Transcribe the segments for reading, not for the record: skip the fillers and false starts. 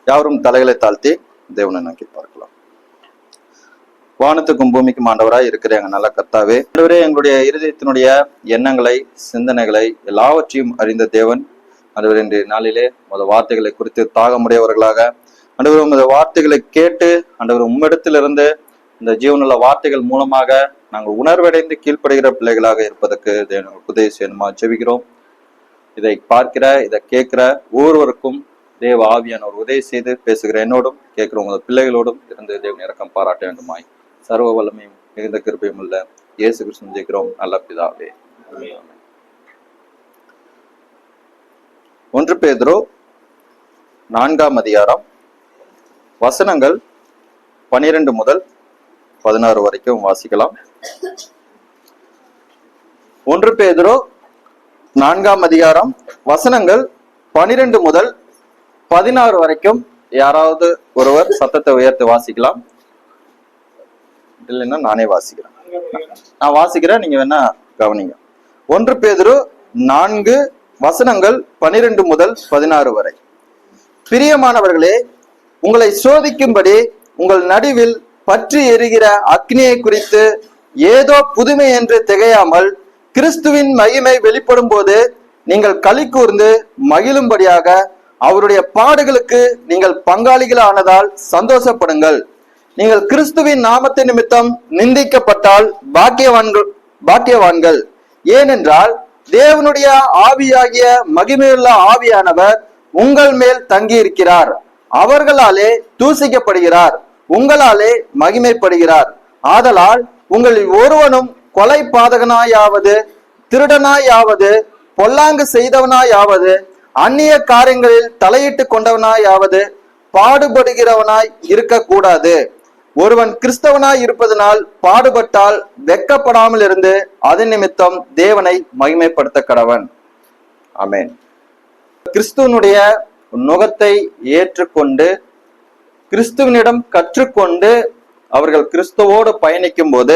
யாவரும் தலைகளை தாழ்த்தி தேவனை நோக்கி பார்க்கலாம். வானத்துக்கும் பூமிக்கும் ஆண்டவராய் இருக்கிற எங்க நல்ல கர்த்தாவே, ஆண்டவரே, எங்களுடைய இருதயத்தினுடைய எண்ணங்களை, சிந்தனைகளை எல்லாவற்றையும் அறிந்த தேவன், ஆண்டவர் இன்றைய நாளிலே உமது வார்த்தைகளை குறித்து தாகமுடையவர்களாக ஆண்டவர் உமது வார்த்தைகளை கேட்டு ஆண்டவர் உம்மிடத்திலிருந்து இந்த ஜீவனுள்ள வார்த்தைகள் மூலமாக நாங்கள் உணர்வடைந்து கீழ்ப்படுகிற பிள்ளைகளாக இருப்பதற்கு தேவன் உதவி செய்யணுமா ஜெபிக்கிறோம். இதை பார்க்கிற, இதை கேட்கிற ஒவ்வொருவருக்கும் தேவ ஆவியானவர் உதவி செய்து பேசுகிற என்னோடும் கேட்கிற உங்களது பிள்ளைகளோடும் இருந்து தேவன் இரக்கம் பாராட்ட வேண்டுமாய் சர்வ வல்லமையும் மிகுந்த கிருபையும் உள்ள இயேசு கிறிஸ்துவின் ஜெபிக்கிறோம் நல்ல பிதாவே. 1 பேதுரு 4ஆம் அதிகாரம் வசனங்கள் 12 முதல் 16 வரைக்கும் வாசிக்கலாம். 1 பேதுரு 4ஆம் அதிகாரம் வசனங்கள் 12 முதல் 16 வரைக்கும் யாராவது ஒருவர் சத்தத்தை உயர்த்தி வாசிக்கலாம். இல்லைன்னா நானே வாசிக்கிறேன். நான் வாசிக்கிறேன், நீங்க வேணா கவனிங்க. 1 பேதுரு 4 வசனங்கள் 12 முதல் 16 வரை. பிரியமானவர்களே, உங்களை சோதிக்கும்படி உங்கள் நடுவில் பற்றி எரிகிற அக்னியை குறித்து ஏதோ புதுமை என்று திகையாமல் கிறிஸ்துவின் மகிமை வெளிப்படும் போது நீங்கள் களி கூர்ந்து மகிழும்படியாக அவருடைய பாடுகளுக்கு நீங்கள் பங்காளிகளானதால் சந்தோஷப்படுங்கள். நீங்கள் கிறிஸ்துவின் நாமத்தின் நிமித்தம் நிந்திக்கப்பட்டால் பாக்கியவான்கள். ஏனென்றால் தேவனுடைய ஆவியாகிய மகிமையுள்ள ஆவியானவர் உங்கள் மேல் தங்கி இருக்கிறார். அவர்களாலே தூசிக்கப்படுகிறார், உங்களாலே மகிமைப்படுகிறார். ஆதலால் உங்களில் ஒருவனும் கொலை பாதகனாயாவது, திருடனாயாவது, பொல்லாங்கு செய்தவனாயாவது, அந்நிய காரியங்களில் தலையிட்டு கொண்டவனாயாவது பாடுபடுகிறவனாய் இருக்கக்கூடாது. ஒருவன் கிறிஸ்தவனாய் இருப்பதனால் பாடுபட்டால் வெட்கப்படாமல் இருந்து அதன் நிமித்தம் தேவனை மகிமைப்படுத்த கடவன். ஆமென். கிறிஸ்துவனுடைய நுகத்தை ஏற்றுக்கொண்டு கிறிஸ்துவனிடம் கற்றுக்கொண்டு அவர்கள் கிறிஸ்துவோடு பயணிக்கும் போது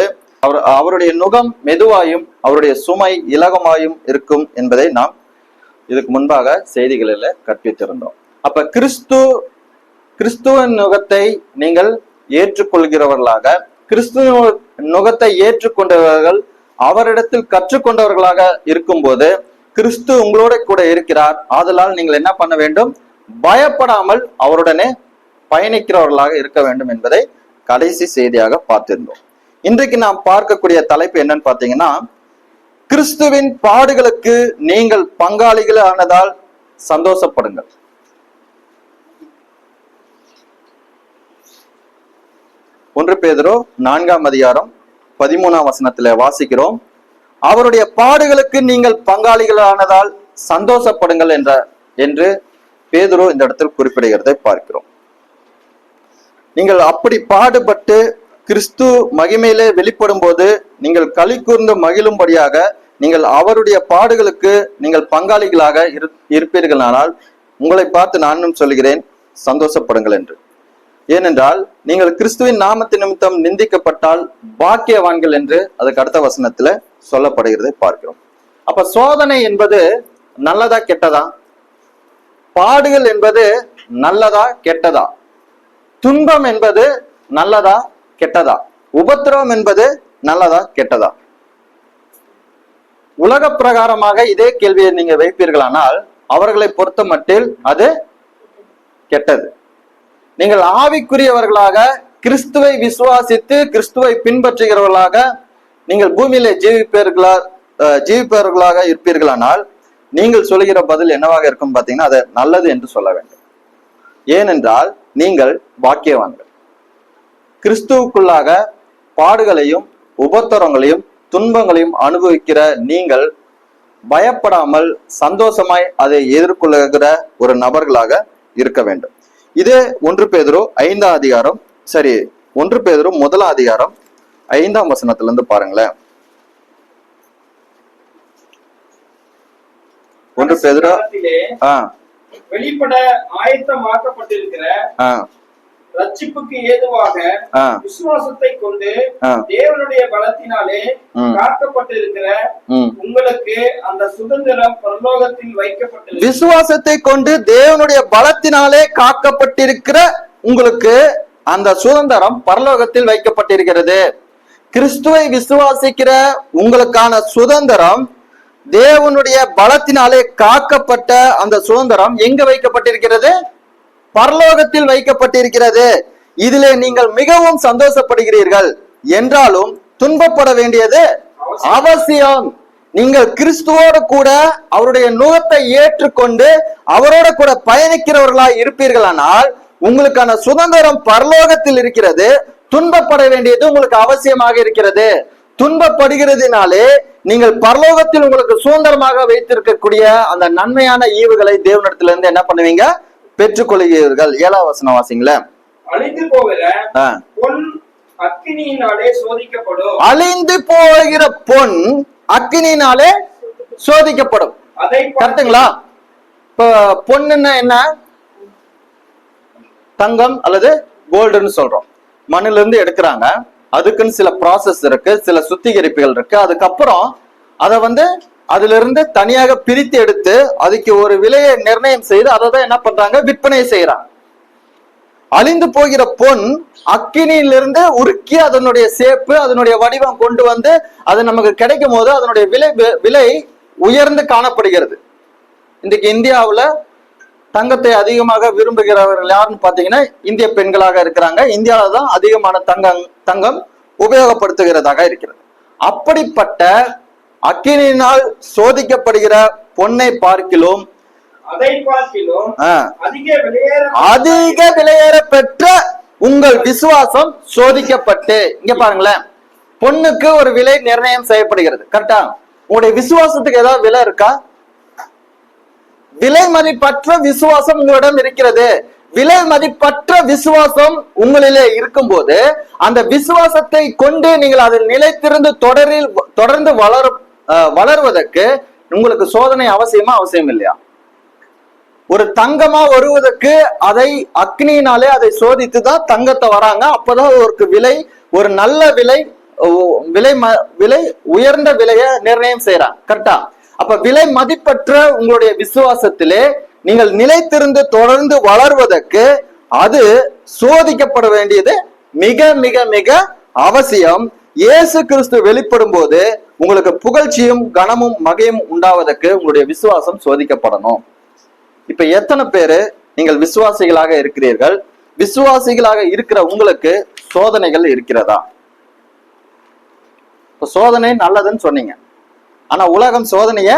அவருடைய நுகம் மெதுவாயும் அவருடைய சுமை இலகமாயும் இருக்கும் என்பதை நாம் இதுக்கு முன்பாக செய்திகளில் கற்பித்திருந்தோம். அப்ப கிறிஸ்துவின் நுகத்தை நீங்கள் ஏற்றுக்கொள்கிறவர்களாக, கிறிஸ்துவ நுகத்தை ஏற்றுக்கொண்டவர்கள் அவரிடத்தில் கற்றுக்கொண்டவர்களாக இருக்கும்போது கிறிஸ்து உங்களோட கூட இருக்கிறார். ஆதலால் நீங்கள் என்ன பண்ண வேண்டும்? பயப்படாமல் அவருடனே பயணிக்கிறவர்களாக இருக்க வேண்டும் என்பதை கடைசி செய்தியாக பார்த்திருந்தோம். இன்றைக்கு நாம் பார்க்கக்கூடிய தலைப்பு என்னன்னு பார்த்தீங்கன்னா, கிறிஸ்துவின் பாடுகளுக்கு நீங்கள் பங்காளிகள் ஆனதால் சந்தோஷப்படுங்கள். ஒன்று பேதுரு 4ஆம் அதிகாரம் 13ஆம் வசனத்துல வாசிக்கிறோம். அவருடைய பாடுகளுக்கு நீங்கள் பங்காளிகளானதால் சந்தோஷப்படுங்கள் என்று பேதுரு இந்த இடத்தில் குறிப்பிடுகிறதை பார்க்கிறோம். நீங்கள் அப்படி பாடுபட்டு கிறிஸ்து மகிமையிலே வெளிப்படும் போது நீங்கள் களி கூர்ந்து மகிழும்படியாக நீங்கள் அவருடைய பாடுகளுக்கு நீங்கள் பங்காளிகளாக இருப்பீர்களானால் உங்களை பார்த்து நானும் சொல்கிறேன், சந்தோஷப்படுங்கள் என்று. ஏனென்றால் நீங்கள் கிறிஸ்துவின் நாமத்தின் நிமித்தம் நிந்திக்கப்பட்டால் பாக்கியவான்கள் என்று அதுக்கு அடுத்த வசனத்துல சொல்லப்படுகிறதை பார்க்கிறோம். அப்ப சோதனை என்பது நல்லதா கெட்டதா? பாடுகள் என்பது நல்லதா கெட்டதா? துன்பம் என்பது நல்லதா கெட்டதா? உபத்திரவம் என்பது நல்லதா கெட்டதா? உலக பிரகாரமாக இதே கேள்வியை நீங்க வைப்பீர்களானால் அவர்களை பொறுத்த மட்டில் அது கெட்டது. நீங்கள் ஆவிக்குரியவர்களாக கிறிஸ்துவை விசுவாசித்து கிறிஸ்துவை பின்பற்றுகிறவர்களாக நீங்கள் பூமியில ஜீவிப்பவர்களாக இருப்பீர்களானால் நீங்கள் சொல்லுகிற பதில் என்னவாக இருக்கும் பார்த்தீங்கன்னா, அது நல்லது என்று சொல்ல வேண்டும். ஏனென்றால் நீங்கள் பாக்கியவான்கள். கிறிஸ்துவுக்குள்ளாக பாடுகளையும் உபத்திரங்களையும் துன்பங்களையும் அனுபவிக்கிற நீங்கள் பயப்படாமல் சந்தோஷமாய் அதை எதிர்கொள்ளுகிற ஒரு நபர்களாக இருக்க வேண்டும். இதே 1 பேதுரு 5ஆம் அதிகாரம் 1 பேதுரு 1ஆம் அதிகாரம் 5ஆம் வசனத்துல இருந்து பாருங்களேன். 1 பேதுரு வெளிப்பட ஆயத்தமாக்கப்பட்டிருக்கிற ரட்சிப்புக்கு ஏதுவாக விசுவாசத்தை கொண்டு தேவனுடைய பலத்தினாலே காக்கப்பட்டிருக்கிற உங்களுக்கு அந்த சுதந்திரம் பரலோகத்தில் வைக்கப்பட்டது. விசுவாசத்தை கொண்டு தேவனுடைய பலத்தினாலே காக்கப்பட்டிருக்கிற உங்களுக்கு அந்த சுதந்திரம் பரலோகத்தில் வைக்கப்பட்டிருக்கிறது. கிறிஸ்துவை விசுவாசிக்கிற உங்களுக்கான சுதந்திரம் தேவனுடைய பலத்தினாலே காக்கப்பட்ட அந்த சுதந்திரம் எங்க வைக்கப்பட்டிருக்கிறது? பரலோகத்தில் வைக்கப்பட்டிருக்கிறது. இதிலே நீங்கள் மிகவும் சந்தோஷப்படுகிறீர்கள். என்றாலும் துன்பப்பட வேண்டியது அவசியம். நீங்கள் கிறிஸ்துவோடு கூட அவருடைய நுகத்தை ஏற்றுக்கொண்டு அவரோட கூட பயணிக்கிறவர்களாய் இருப்பீர்களானால் உங்களுக்கான சுதந்திரம் பரலோகத்தில் இருக்கிறது. துன்பப்பட வேண்டியது உங்களுக்கு அவசியமாக இருக்கிறது. துன்பப்படுகிறதுனாலே நீங்கள் பரலோகத்தில் உங்களுக்கு சுதந்திரமாக வைத்திருக்கக்கூடிய அந்த நன்மையான ஈவுகளை தேவனிடத்திலிருந்து என்ன பண்ணுவீங்க? பெற்றுக்கொள்கிறீர்கள். 7ஆம் வசனம் வாசிங்களே. அழிந்து போகிற பொன் அக்கினியினாலே சோதிக்கப்படும். அழிந்து போகிற பொன் அக்கினியினாலே சோதிக்கப்படும். கரெக்டுங்களா? இப்ப பொண்ணுன்னா என்ன? தங்கம் அல்லது கோல்டுன்னு சொல்றோம். மண்ணில இருந்து எடுக்கிறாங்க. அதுக்குன்னு சில ப்ராசஸ் இருக்கு, சில சுத்திகரிப்புகள் இருக்கு. அதுக்கப்புறம் அதை அதுல இருந்து தனியாக பிரித்து எடுத்து அதுக்கு ஒரு விலையை நிர்ணயம் செய்து அதை தான் என்ன பண்றாங்க? விற்பனை செய்யறாங்க. அழிந்து போகிற பொன் அக்கினியிலிருந்து உருக்கி அதனுடைய சேப்பு அதனுடைய வடிவம் கொண்டு வந்து அது நமக்கு கிடைக்கும் போது அதனுடைய விலை உயர்ந்து காணப்படுகிறது. இன்றைக்கு இந்தியாவுல தங்கத்தை அதிகமாக விரும்புகிறவர்கள் யாருன்னு பாத்தீங்கன்னா இந்திய பெண்களாக இருக்கிறாங்க. இந்தியாவில தான் அதிகமான தங்கம் உபயோகப்படுத்துகிறதாக இருக்கிறது. அப்படிப்பட்ட அக்கினியினால் சோதிக்கப்படுகிற பொன்னை பார்க்கிலும் அதிக விலையேற பெற்ற உங்கள் விசுவாசம் சோதிக்கப்பட்டு, இங்க பாருங்களேன், பொண்ணுக்கு ஒரு விலை நிர்ணயம் செய்யப்படுகிறது. கரெக்டா? உங்களுடைய விசுவாசத்துக்கு ஏதாவது விலை இருக்கா? விலை மதிப்பற்ற விசுவாசம் உங்களிடம் இருக்கிறது. விலை மதிப்பற்ற விசுவாசம் உங்களிலே இருக்கும் போது அந்த விசுவாசத்தை கொண்டு நீங்கள் அதில் நிலைத்திருந்து தொடர்ந்து வளர்வதற்கு உங்களுக்கு சோதனை அவசியமா? அவசியம் இல்லையா? ஒரு தங்கமா வருவதற்கு அதை அக்னியினாலே அதை சோதித்து தான் தங்கத்தை வராங்க. அப்பதான் ஒரு விலை, ஒரு நல்ல விலை உயர்ந்த விலையை நிர்ணயம் செய்யறாங்க. கரெக்டா? அப்ப விலை மதிப்பற்ற உங்களுடைய விசுவாசத்திலே நீங்கள் நிலைத்திருந்து தொடர்ந்து வளர்வதற்கு அது சோதிக்கப்பட வேண்டியது மிக மிக மிக அவசியம். இயேசு கிறிஸ்து வெளிப்படும் போது உங்களுக்கு புகழ்ச்சியும் கனமும் மகியும் உண்டாவதற்கு உங்களுடைய விசுவாசம் சோதிக்கப்படணும். இப்ப எத்தனை பேரு நீங்கள் விசுவாசிகளாக இருக்கிறீர்கள்? விசுவாசிகளாக இருக்கிற உங்களுக்கு சோதனைகள் இருக்கிறதா? இப்ப சோதனை நல்லதுன்னு சொன்னீங்க, ஆனா உலகம் சோதனைய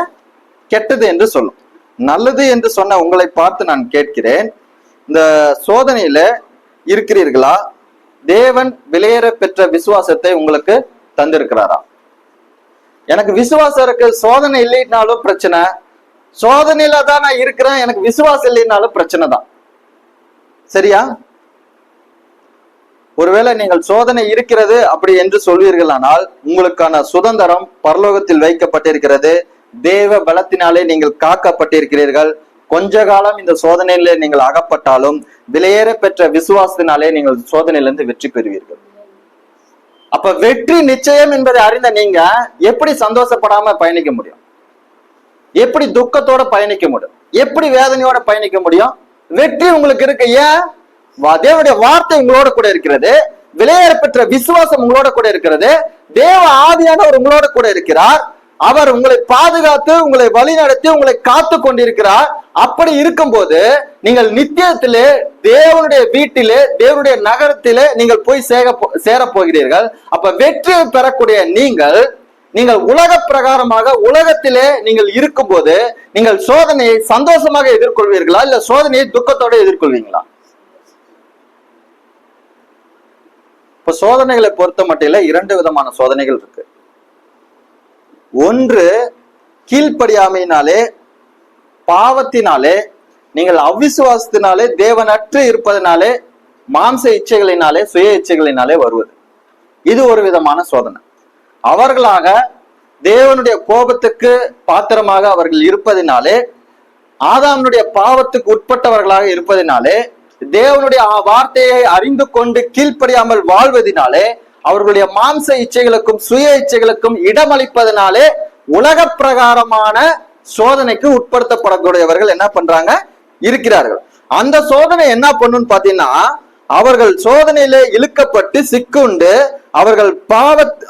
கெட்டது என்று சொல்லும். நல்லது என்று சொன்ன உங்களை பார்த்து நான் கேட்கிறேன், இந்த சோதனையில இருக்கிறீர்களா? தேவன் விலையேற பெற்ற விசுவாசத்தை உங்களுக்கு தந்திருக்கிறாரா? எனக்கு விசுவாசம் இருக்கு, சோதனை இல்லைனாலும் பிரச்சனை. சோதனையில தான் நான் இருக்கிறேன், எனக்கு விசுவாசம் இல்லைனாலும் பிரச்சனை தான். சரியா? ஒருவேளை நீங்கள் சோதனை இருக்கிறது அப்படி என்று சொல்வீர்களானால் உங்களுக்கான சுதந்திரம் பரலோகத்தில் வைக்கப்பட்டிருக்கிறது. தேவ பலத்தினாலே நீங்கள் காக்கப்பட்டிருக்கிறீர்கள். கொஞ்ச காலம் இந்த சோதனையில நீங்கள் அகப்பட்டாலும் விலையேற பெற்ற விசுவாசத்தினாலே நீங்கள் சோதனையிலிருந்து வெற்றி பெறுவீர்கள். அப்ப வெற்றி நிச்சயம் என்பதை அறிந்த நீங்க எப்படி சந்தோஷப்படாம பயணிக்க முடியும்? எப்படி துக்கத்தோட பயணிக்க முடியும்? எப்படி வேதனையோட பயணிக்க முடியும்? வெற்றி உங்களுக்கு இருக்கு. ஏன்? தேவனுடைய வார்த்தை உங்களோட கூட இருக்கிறது. விலையேற பெற்ற விசுவாசம் உங்களோட கூட இருக்கிறது. தேவ ஆவியானவர் உங்களோட கூட இருக்கிறார். அவர் உங்களை பாதுகாத்து உங்களை வழி நடத்தி உங்களை காத்து கொண்டிருக்கிறார். அப்படி இருக்கும்போது நீங்கள் நித்தியத்திலே தேவனுடைய வீட்டிலே தேவனுடைய நகரத்திலே நீங்கள் போய் சேர போகிறீர்கள். அப்ப வெற்றி பெறக்கூடிய நீங்கள் உலக பிரகாரமாக உலகத்திலே நீங்கள் இருக்கும் போது நீங்கள் சோதனையை சந்தோஷமாக எதிர்கொள்வீர்களா, இல்ல சோதனையை துக்கத்தோட எதிர்கொள்வீங்களா? இப்ப சோதனைகளை பொறுத்த மட்டில 2 விதமான சோதனைகள் இருக்கு. ஒன்று, கீழ்ப்படியாமையினாலே, பாவத்தினாலே, நீங்கள் அவிசுவாசத்தினாலே, தேவனற்று இருப்பதனாலே, மாம்ச இச்சைகளினாலே, சுய இச்சைகளினாலே வருவது. இது ஒரு விதமான சோதனை. அவர்களாக தேவனுடைய கோபத்துக்கு பாத்திரமாக அவர்கள் இருப்பதினாலே, ஆதாமுடைய பாவத்துக்கு உட்பட்டவர்களாக இருப்பதினாலே தேவனுடைய வார்த்தையை அறிந்து கொண்டு கீழ்ப்படியாமல் வாழ்வதனாலே, அவர்களுடைய மாம்ச இச்சைகளுக்கும் சுய இச்சைகளுக்கும் இடமளிப்பதனாலே உலக பிரகாரமான சோதனைக்கு உட்படுத்தப்படக்கூடியவர்கள் என்ன பண்றாங்க இருக்கிறார்கள். அந்த சோதனை என்ன பண்ணுன்னு பாத்தீங்கன்னா, அவர்கள் சோதனையில இழுக்கப்பட்டு சிக்குண்டு அவர்கள்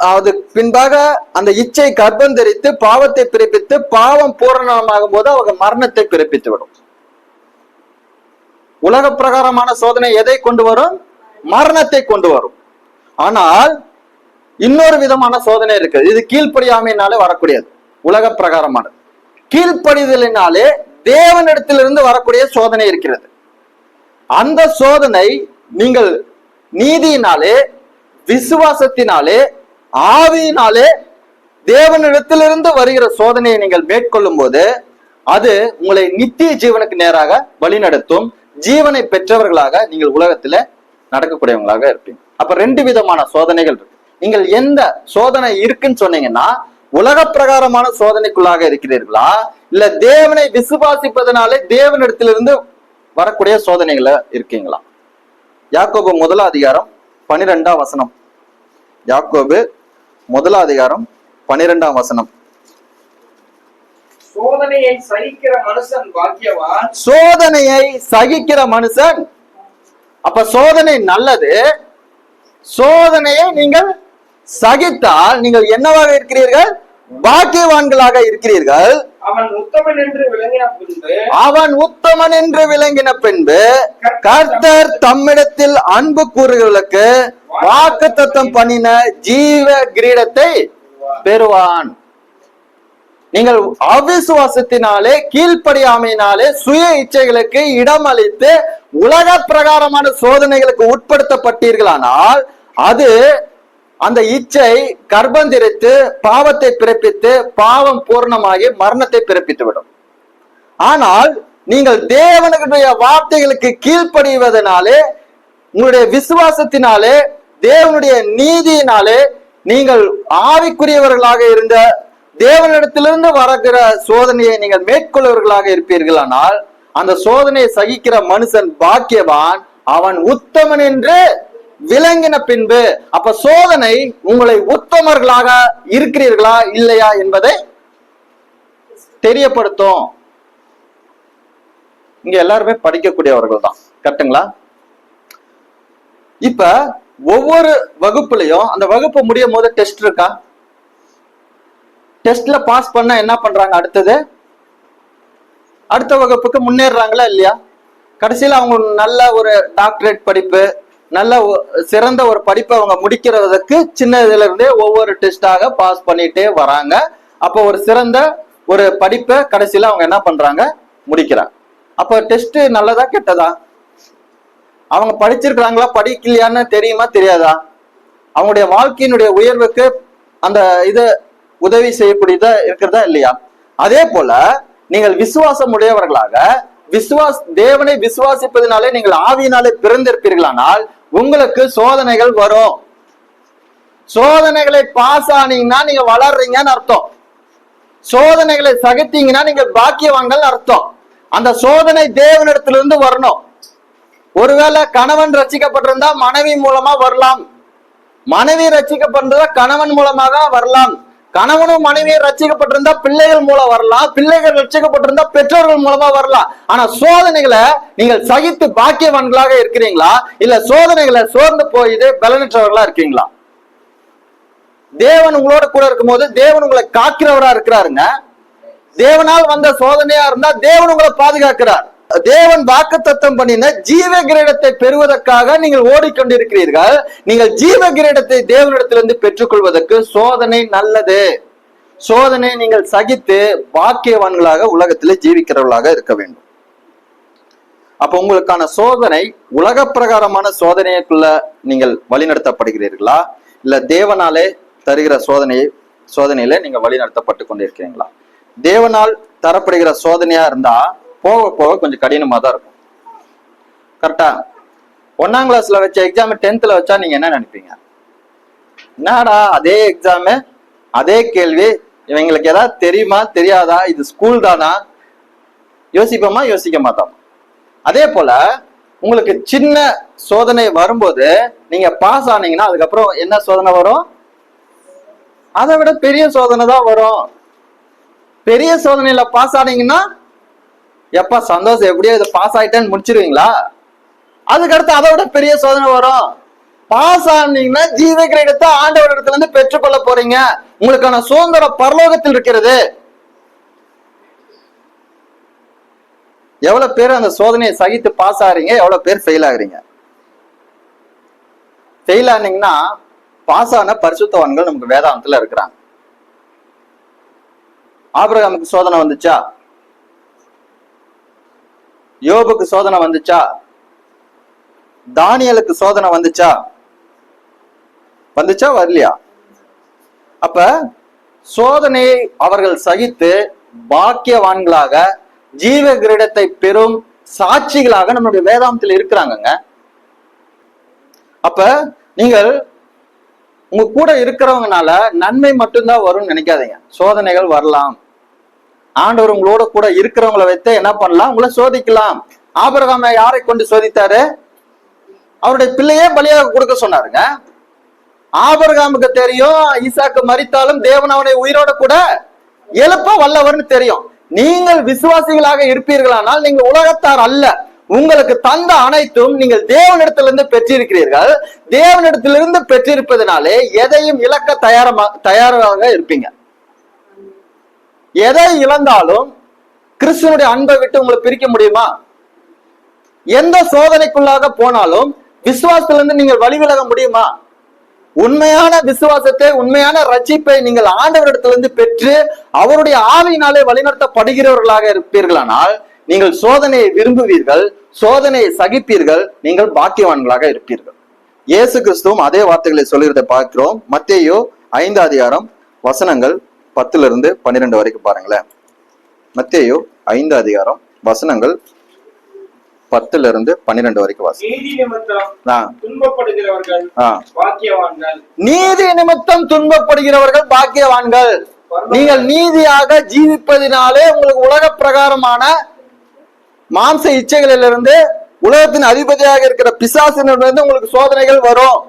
அது பின்பாக அந்த இச்சை கர்ப்பம் தரித்து பாவத்தை பிறப்பித்து பாவம் பூரணமாகும் போது அவர்கள் மரணத்தை பிறப்பித்து விடும். உலக பிரகாரமான சோதனை எதை கொண்டு வரும்? மரணத்தை கொண்டு வரும். ஆனால் இன்னொரு விதமான சோதனை இருக்கு. இது கீழ்ப்படியாமையினாலே வரக்கூடியது. உலக பிரகாரமானது. கீழ்ப்படிதலினாலே தேவனிடத்திலிருந்து வரக்கூடிய சோதனை இருக்கிறது. அந்த சோதனை நீங்கள் நீதியினாலே, விசுவாசத்தினாலே, ஆவியினாலே தேவனிடத்திலிருந்து வருகிற சோதனையை நீங்கள் மேற்கொள்ளும் போது அது உங்களை நித்திய ஜீவனுக்கு நேராக வழிநடத்தும். ஜீவனை பெற்றவர்களாக நீங்கள் உலகத்துல நடக்கக்கூடியவங்களாக இருப்பீங்க. அப்ப 2 விதமான சோதனைகள் இருக்கு. நீங்கள் எந்த சோதனை இருக்குன்னு சொன்னீங்கன்னா, உலக பிரகாரமான சோதனைக்குள்ளாக இருக்கிறீர்களா, இல்ல தேவனை விசுவாசிப்பதனாலே தேவனிடத்திலிருந்து வரக்கூடிய சோதனைகளை இருக்கீங்களா? யாக்கோபு 1 அதிகாரம் 12ஆம் வசனம். யாக்கோபு 1 அதிகாரம் 12ஆம் வசனம். சோதனையை சகிக்கிற மனுஷன் பாக்கியவான். சோதனையை சகிக்கிற மனுஷன். அப்ப சோதனை நல்லது. சோதனையை நீங்கள் சகித்தால் நீங்கள் என்னவாக இருக்கிறீர்கள்? பாக்கியவான்களாக இருக்கிறீர்கள். அவன் உத்தமன் என்று விளங்கின பின்பு கர்த்தர் தம்மிடத்தில் அன்பு கூறுகளுக்கு வாக்குத்தத்தம் பண்ணின ஜீவ கிரீடத்தை பெறுவான். நீங்கள் அவிசுவாசத்தினாலே, கீழ்ப்படியாமையினாலே, சுய இச்சைகளுக்கு இடம் அளித்து உலக பிரகாரமான சோதனைகளுக்கு உட்படுத்தப்பட்டீர்களானால் அது அந்த இச்சை கர்ப்பந்திரித்து பாவத்தை பிறப்பித்து பாவம் பூர்ணமாகி மரணத்தை பிறப்பித்து விடும். ஆனால் நீங்கள் தேவனுடைய வார்த்தைகளுக்கு கீழ்ப்படிவதனாலே, உங்களுடைய விசுவாசத்தினாலே, தேவனுடைய நீதியினாலே நீங்கள் ஆவிக்குரியவர்களாக இருந்த தேவனிடத்திலிருந்து வருகிற சோதனையை நீங்கள் மேற்கொள்வர்களாக இருப்பீர்களானால் அந்த சோதனையை சகிக்கிற மனுஷன் பாக்கியவான், அவன் உத்தமன் என்று விளங்கின பின்பு. அப்ப சோதனை உங்களை உத்தமர்களாக இருக்கிறீர்களா இல்லையா என்பதை தெரியப்படுத்தும். இங்க எல்லாருமே படிக்கக்கூடியவர்கள் தான், கரெக்டுங்களா? இப்ப ஒவ்வொரு வகுப்புலையும் அந்த வகுப்பு முடியும் போது டெஸ்ட் இருக்கா? டெஸ்ட்ல பாஸ் பண்ண என்ன பண்றாங்க? அடுத்த வகுப்புக்கு முன்னேறாங்களா இல்லையா? கடைசியில அவங்க நல்ல ஒரு டாக்டரேட் படிப்பு, நல்ல சிறந்த ஒரு படிப்பை அவங்க முடிக்கிறதுக்கு சின்ன இதுல இருந்தே ஒவ்வொரு டெஸ்டாக பாஸ் பண்ணிட்டே வராங்க. அப்போ ஒரு சிறந்த ஒரு படிப்பை கடைசியில அவங்க என்ன பண்றாங்க? முடிக்கிறாங்க. அப்ப டெஸ்ட் நல்லதா கெட்டதா? அவங்க படிச்சிருக்கிறாங்களா படிக்கலையான்னு தெரியுமா தெரியாதா? அவங்களுடைய வாழ்க்கையினுடைய உயர்வுக்கு அந்த இது உதவி செய்யக்கூடியதா இருக்கிறதா இல்லையா? அதே போல நீங்கள் விசுவாசம் உடையவர்களாக தேவனை விசுவாசிப்பதனாலே நீங்கள் ஆவியினாலே பிறந்திருப்பீர்களானால் உங்களுக்கு சோதனைகள் வரும். சோதனைகளை பாஸ் ஆனீங்கன்னா நீங்க வளர்றீங்கன்னு அர்த்தம். சோதனைகளை சகித்தீங்கன்னா நீங்க பாக்கியவான்கள் அர்த்தம். அந்த சோதனை தேவனிடத்திலிருந்து வரணும். ஒருவேளை கணவன் ரட்சிக்கப்பட்டிருந்தா மனைவி மூலமா வரலாம், மனைவி ரட்சிக்கப்பட்டிருந்தா கணவன் மூலமாக வரலாம், கணவனும் மனைவியும் ரட்சிக்கப்பட்டிருந்தா பிள்ளைகள் மூலம் வரலாம், பிள்ளைகள் ரட்சிக்கப்பட்டிருந்தா பெற்றோர்கள் மூலமா வரலாம். ஆனா சோதனைகளை நீங்கள் சகித்து பாக்கியவான்களாக இருக்கிறீங்களா, இல்ல சோதனைகளை சோர்ந்து போயிட்டு பலனற்றவர்களா இருக்கீங்களா? தேவன் உங்களோட கூட இருக்கும் போது தேவன் உங்களை காக்கிறவரா இருக்கிறாருங்க. தேவனால் வந்த சோதனையா இருந்தா தேவன் உங்களை பாதுகாக்கிறார். தேவன் வாக்குத்தத்தம் பண்ணின ஜீவ கிரீடத்தை பெறுவதற்காக நீங்கள் ஓடிக்கொண்டிருக்கிறீர்கள். நீங்கள் ஜீவ கிரீடத்தை தேவனிடத்திலிருந்து பெற்றுக்கொள்வதற்கு சோதனை நல்லது. சோதனை நீங்கள் சகித்து பாக்கியவான்களாக உலகத்திலே ஜீவிக்கிறவர்களாக இருக்க வேண்டும். அப்ப உங்களுக்கான சோதனை உலக பிரகாரமான சோதனைக்குள்ள நீங்கள் வழிநடத்தப்படுகிறீர்களா, இல்ல தேவனாலே தருகிற சோதனையில நீங்க வழிநடத்தப்பட்டு கொண்டிருக்கிறீங்களா? தேவனால் தரப்படுகிற சோதனையா இருந்தா போக போக கொஞ்சம் கடினமா தான் இருக்கும். கரெக்டா? 1ஆம் கிளாஸ்ல வச்ச எக்ஸாம் 10th வச்சா நீங்க என்ன நினைப்பீங்க? என்னடா அதே எக்ஸாமு அதே கேள்வி, இவங்களுக்கு ஏதாவது தெரியுமா தெரியாதா, இது ஸ்கூல் தானா யோசிப்போமா யோசிக்க மாட்டோம். அதே போல உங்களுக்கு சின்ன சோதனை வரும்போது நீங்க பாஸ் ஆனீங்கன்னா அதுக்கப்புறம் என்ன சோதனை வரும்? அதை விட பெரிய சோதனை தான் வரும். பெரிய சோதனையில பாஸ் ஆனீங்கன்னா எப்ப சந்தோஷம், எப்படியோ இதை பாஸ் ஆயிட்டேன்னு முடிச்சிருவீங்களா? அதுக்கடுத்து அதை விட பெரிய சோதனை வரும். பாஸ் ஆனீங்கன்னா ஜீவ கிரீடத்தை ஆண்டவர் இடத்துல இருந்து பெற்றுக்கொள்ள போறீங்க. உங்களுக்கான சுதந்திரம் பரலோகத்தில் இருக்கிறது. எவ்வளவு பேர் அந்த சோதனையை சகித்து பாஸ் ஆகிறீங்க, எவ்வளவு பேர் ஃபெயில் ஆகுறீங்க? ஃபெயில் ஆனீங்கன்னா பாஸ் ஆன பரிசுத்தவான்கள் நமக்கு வேதாந்தத்துல இருக்கிறாங்க. ஆபிரகாமுக்கு சோதனை வந்துச்சா? யோபுக்கு சோதனை வந்துச்சா? தானியலுக்கு சோதனை வந்துச்சா? வந்துச்சா வரலையா? அப்ப சோதனையை அவர்கள் சகித்து பாக்கியவான்களாக ஜீவ கிரீடத்தை பெறும் சாட்சிகளாக நம்மளுடைய வேதாந்தத்தில் இருக்கிறாங்கங்க. அப்ப நீங்கள் உங்க கூட இருக்கிறவங்கனால நன்மை மட்டும்தான் வரும்னு நினைக்காதீங்க. சோதனைகள் வரலாம். ஆண்டவர் உங்களோட கூட இருக்கிறவங்களை வைத்து என்ன பண்ணலாம்? உங்களை சோதிக்கலாம். ஆபிரகாமை யாரை கொண்டு சோதித்தாரு? அவருடைய பிள்ளையே பலியாக கொடுக்க சொன்னாருங்க. ஆபிரகாமுக்கு தெரியும் ஈசாக்கு மரித்தாலும் தேவன் அவனை உயிரோட கூட எழுப்ப வல்லவர்னு தெரியும். நீங்கள் விசுவாசிகளாக இருப்பீர்களானால் நீங்கள் உலகத்தார் அல்ல. உங்களுக்கு தந்த அனைத்தும் நீங்கள் தேவனிடத்திலிருந்து பெற்றிருக்கிறீர்கள். தேவனிடத்திலிருந்து பெற்றிருப்பதனாலே எதையும் இழக்க தயாராக இருப்பீங்க. எதை இழந்தாலும் கிறிஸ்துவனுடைய அன்பை விட்டு உங்களை பிரிக்க முடியுமா? எந்த சோதனைக்குள்ளாக போனாலும் விசுவாசத்திலிருந்து நீங்கள் வழிவிலக முடியுமா? உண்மையான விசுவாசத்தை, உண்மையான ரட்சிப்பை நீங்கள் ஆண்டவரிடத்திலிருந்து பெற்று அவருடைய ஆவியினாலே வழிநடத்தப்படுகிறவர்களாக இருப்பீர்களானால் நீங்கள் சோதனையை விரும்புவீர்கள், சோதனையை சகிப்பீர்கள், நீங்கள் பாக்கியவான்களாக இருப்பீர்கள். இயேசு கிறிஸ்துவும் அதே வார்த்தைகளை சொல்லுகிறதை பார்க்கிறோம். மத்தேயு 5 அதிகாரம் வசனங்கள் 10-12 வரைக்கும் பாருங்களேன். மத்தேயு 5 அதிகாரம் வசனங்கள் 10-12 வரைக்கும் வாசி. நீதி நிமித்தம் துன்பப்படுகிறவர்கள் பாக்கியவான்கள். நீதி நிமித்தம் துன்பப்படுகிறவர்கள் பாக்கியவான்கள். நீங்கள் நீதியாக ஜீவிப்பதினாலே உங்களுக்கு உலக பிரகாரமான மாம்ச இச்சைகளிலிருந்து, உலகத்தின் அதிபதியாக இருக்கிற பிசாசினிலிருந்து உங்களுக்கு சோதனைகள் வரும்.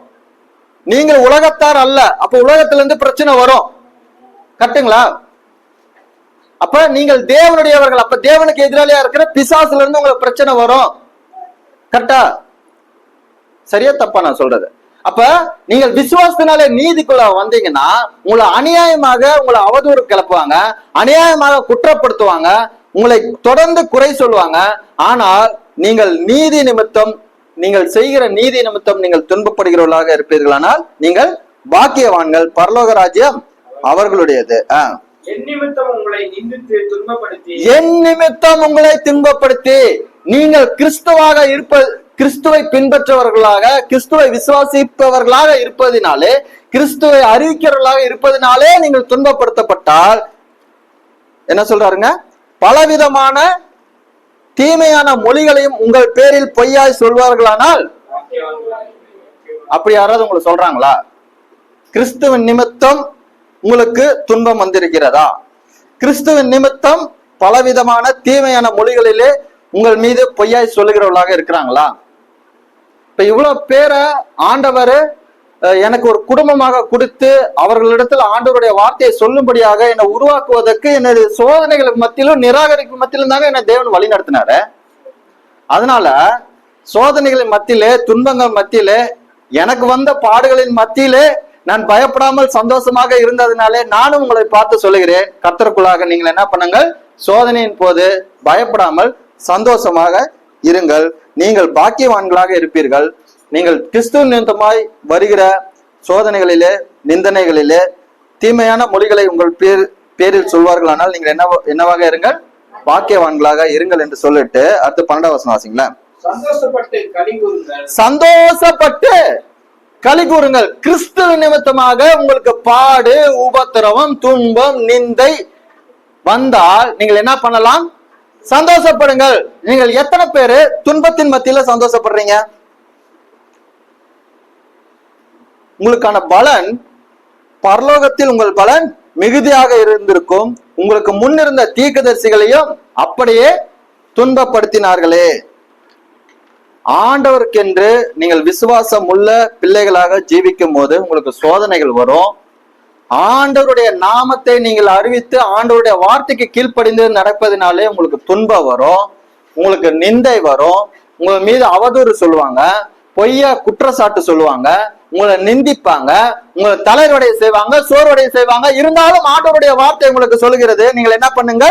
நீங்கள் உலகத்தார் அல்ல. அப்ப உலகத்திலிருந்து பிரச்சனை வரும். கரெக்டுங்களா? அப்ப நீங்கள் தேவனுடையவர்கள். அப்ப தேவனுக்கு எதிராளியா இருக்கிற பிசாசுல இருந்து உங்களுக்கு பிரச்சனை வரும். கரெக்டா? சரியா தப்பா நான் சொல்றது? அப்ப நீங்கள் விசுவாசத்தினாலே நீதிக்குள்ள வந்தீங்கன்னா உங்களை அநியாயமாக உங்களை அவதூறு கிளப்புவாங்க, அநியாயமாக குற்றப்படுத்துவாங்க, உங்களை தொடர்ந்து குறை சொல்லுவாங்க. ஆனால் நீங்கள் நீதி நிமித்தம், நீங்கள் செய்கிற நீதி நிமித்தம் நீங்கள் துன்பப்படுகிறவர்களாக இருப்பீர்களானால் நீங்கள் பாக்கியவான்கள். பரலோக ராஜ்யம் அவர்களுடையது. என் நிமித்தம் உங்களை நிந்தித்து துன்பப்படுத்தி, என் நிமித்தம் உங்களை துன்பப்படுத்தி, நீங்கள் கிறிஸ்துவை பின்பற்றவர்களாக, கிறிஸ்துவை விசுவாசிப்பவர்களாக இருப்பதினாலே, கிறிஸ்துவை அறிவிக்கிறவர்களாக இருப்பதினாலே நீங்கள் துன்பப்படுத்தப்பட்டால் என்ன சொல்றாருங்க? பலவிதமான தீமையான மொழிகளையும் உங்கள் பேரில் பொய்யாய் சொல்வார்களானால், அப்படி யாராவது உங்களுக்கு சொல்றாங்களா? கிறிஸ்துவின் நிமித்தம் உங்களுக்கு துன்பம் வந்திருக்கிறதா? கிறிஸ்துவின் நிமித்தம் பலவிதமான தீமையான மொழிகளிலே உங்கள் மீது பொய்யாய் சொல்லுகிறவர்களாக இருக்கிறாங்களா? இப்ப இவ்வளவு பேரை ஆண்டவர் எனக்கு ஒரு குடும்பமாக கொடுத்து அவர்களிடத்தில் ஆண்டவருடைய வார்த்தையை சொல்லும்படியாக என்னை உருவாக்குவதற்கு என்னுடைய சோதனைகளுக்கு மத்தியிலும் நிராகரிப்பு மத்தியிலும் தாங்க என்னை தேவன் வழி நடத்தினாரு. அதனால சோதனைகளின் மத்தியிலே, துன்பங்கள் மத்தியிலே, எனக்கு வந்த பாடுகளின் மத்தியிலே நான் பயப்படாமல் சந்தோஷமாக இருந்ததுனாலே நானும் உங்களை பார்த்து சொல்லுகிறேன், கர்த்தருக்குள்ளாக நீங்கள் என்ன பண்ணுங்கள்? சோதனையின் போது பயப்படாமல் சந்தோஷமாக இருங்கள். நீங்கள் பாக்கியவான்களாக இருப்பீர்கள். நீங்கள் கிறிஸ்துவ நிமித்தமாய் வருகிற சோதனைகளிலே, நிந்தனைகளிலே, தீமையான மொழிகளை உங்கள் பேரில் சொல்வார்களானால் நீங்கள் என்னவாக இருங்கள்? பாக்கியவான்களாக இருங்கள் என்று சொல்லிட்டு அடுத்து 12 வசனம் வாசிங்களேன். சந்தோஷப்பட்டு களி கூறுங்கள். கிறிஸ்துவ நிமித்தமாக உங்களுக்கு பாடு, உபத்திரவம், துன்பம், நிந்தை வந்தால் நீங்கள் என்ன பண்ணலாம்? சந்தோஷப்படுங்கள். நீங்கள் எத்தனை பேரு துன்பத்தின் மத்தியில சந்தோஷப்படுறீங்க? உங்களுக்கான பலன் பரலோகத்தில் உங்கள் பலன் மிகுதியாக இருந்திருக்கும். உங்களுக்கு முன்னிருந்த தீர்க்கதரிசிகளையும் அப்படியே துன்பப்படுத்தினார்களே. ஆண்டவருக்கென்று நீங்கள் விசுவாசம் உள்ள பிள்ளைகளாக ஜீவிக்கும் போது உங்களுக்கு சோதனைகள் வரும். ஆண்டவருடைய நாமத்தை நீங்கள் அறிவித்து ஆண்டவருடைய வார்த்தைக்கு கீழ்ப்படிந்து நடப்பதினாலே உங்களுக்கு துன்பம் வரும், உங்களுக்கு நிந்தை வரும், உங்க மீது அவதூறு சொல்லுவாங்க, பொய்யா குற்றச்சாட்டு சொல்லுவாங்க, உங்களை நிந்திப்பாங்க, உங்களை தலைவடைய செய்வாங்க, சோர்வடைய செய்வாங்க. இருந்தாலும் ஆண்டவருடைய வார்த்தை உங்களுக்கு சொல்லுகிறது, நீங்கள் என்ன பண்ணுங்க?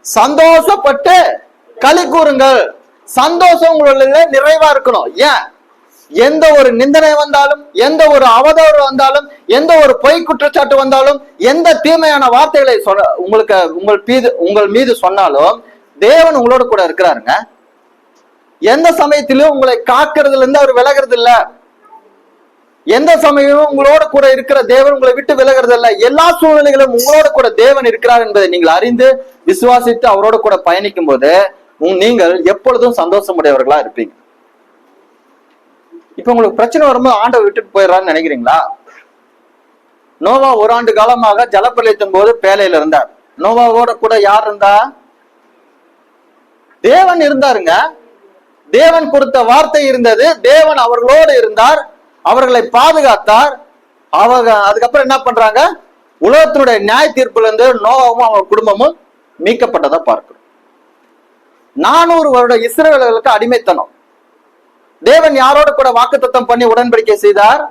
சந்தோஷப்பட்டு களி கூறுங்கள். சந்தோஷம் உங்களுடைய நிறைவா இருக்கணும். ஏன்? எந்த ஒரு நிந்தனை வந்தாலும், எந்த ஒரு அவதூறு வந்தாலும், எந்த ஒரு பொய் குற்றச்சாட்டு வந்தாலும், எந்த தீமையான வார்த்தைகளை உங்கள் மீது சொன்னாலும் தேவன் உங்களோட கூட இருக்கிறாருங்க. எந்த சமயத்திலும் உங்களை காக்கிறதுல இருந்து அவர் விலகிறது இல்ல. எந்த சமயமும் உங்களோட கூட இருக்கிற தேவன் உங்களை விட்டு விலகிறது இல்ல. எல்லா சூழ்நிலைகளும் உங்களோட கூட தேவன் இருக்கிறார் என்பதை நீங்கள் அறிந்து விசுவாசித்து அவரோட கூட பயணிக்கும் போது நீங்கள் எப்பொழுதும் சந்தோஷமுடையவர்களா இருப்பீங்க. இப்ப உங்களுக்கு பிரச்சனை வரும்போது ஆண்டவர் விட்டுட்டு போயிடறான்னு நினைக்கிறீங்களா? நோவா 1 ஆண்டு காலமாக ஜலப்பிரளயத்தின் போது பேழையில இருந்தார். நோவாவோட கூட யார் இருந்தா? தேவன் இருந்தாருங்க. தேவன் கொடுத்த வார்த்தை இருந்தது. தேவன் அவர்களோடு இருந்தார், அவர்களை பாதுகாத்தார். அதுக்கப்புறம் என்ன பண்றாங்க? உலகத்தினுடைய நியாய தீர்ப்புல இருந்து நோவாவும் அவங்க குடும்பமும் மீட்கப்பட்டதை பார்க்கிறோம். 400 வருட இஸ்ரவேலர்களுக்கு அடிமைத்தனம். தேவன் யாரோட கூட வாக்குத்தத்தம் பண்ணி உடன்படிக்கை செய்தார்?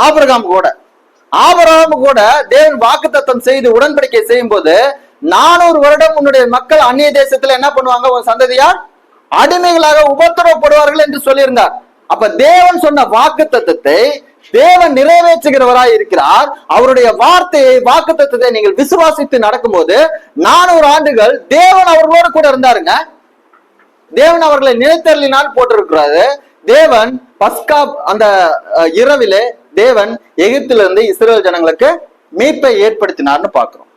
ஆபிரகாம் கூட. ஆபிரகாம் கூட தேவன் வாக்குத்தத்தம் செய்து உடன்படிக்கை செய்யும் போது 400 வருடம் உன்னுடைய மக்கள் அந்நிய தேசத்துல என்ன பண்ணுவாங்க? ஒரு சந்ததியார் அடிமைகளாக உபத்திரவப்படுவார்கள் என்று சொல்லியிருந்தார். அப்ப தேவன் சொன்ன வாக்குத்தத்தத்தை தேவன் நிறைவேற்றுகிறவராய் இருக்கிறார். அவருடைய வார்த்தையை வாக்குத்தத்தத்தை நீங்கள் விசுவாசித்து நடக்கும்போது 400 ஆண்டுகள் தேவன் அவர்களோடு கூட இருந்தாருங்க. தேவன் அவர்களை நிலைத்தருளினால் போட்டிருக்கிறாரு. தேவன் பஸ்கா அந்த இரவிலே தேவன் எகிப்திலிருந்து இஸ்ரேல் ஜனங்களுக்கு மீட்பை ஏற்படுத்தினார்னு பார்க்கிறோம்.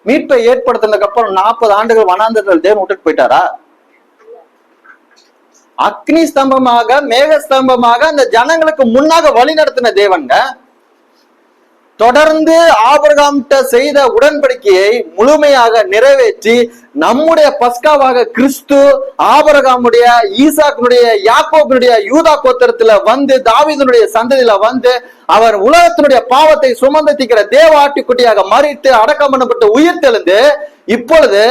மீட்பை ஏற்படுத்தினதுக்கு அப்புறம் 40 ஆண்டுகள் வனாந்தரத்தில் தேவன் விட்டுட்டு போயிட்டாரா? அக்னி ஸ்தம்பமாக மேக ஸ்தம்பமாக அந்த ஜனங்களுக்கு முன்னாக வழி நடத்தின தேவன்க தொடர்ந்து ஆபிரகாம்கிட்ட செய்த உடன்படிக்கையை முழுமையாக நிறைவேற்றி நம்முடைய பஸ்காவாக கிறிஸ்து ஆபிரகாமுடைய, ஈசாக்கினுடைய, யாக்கோபினுடைய யூதா கோத்திரத்துல வந்து தாவீதுனுடைய சந்ததியில வந்து அவர் உலகத்தினுடைய பாவத்தை சுமந்து தீர்க்கிற தேவ ஆட்டுக்குட்டியாக மறித்து அடக்கம் பண்ணப்பட்டு உயிர் தெழுந்து இப்பொழுது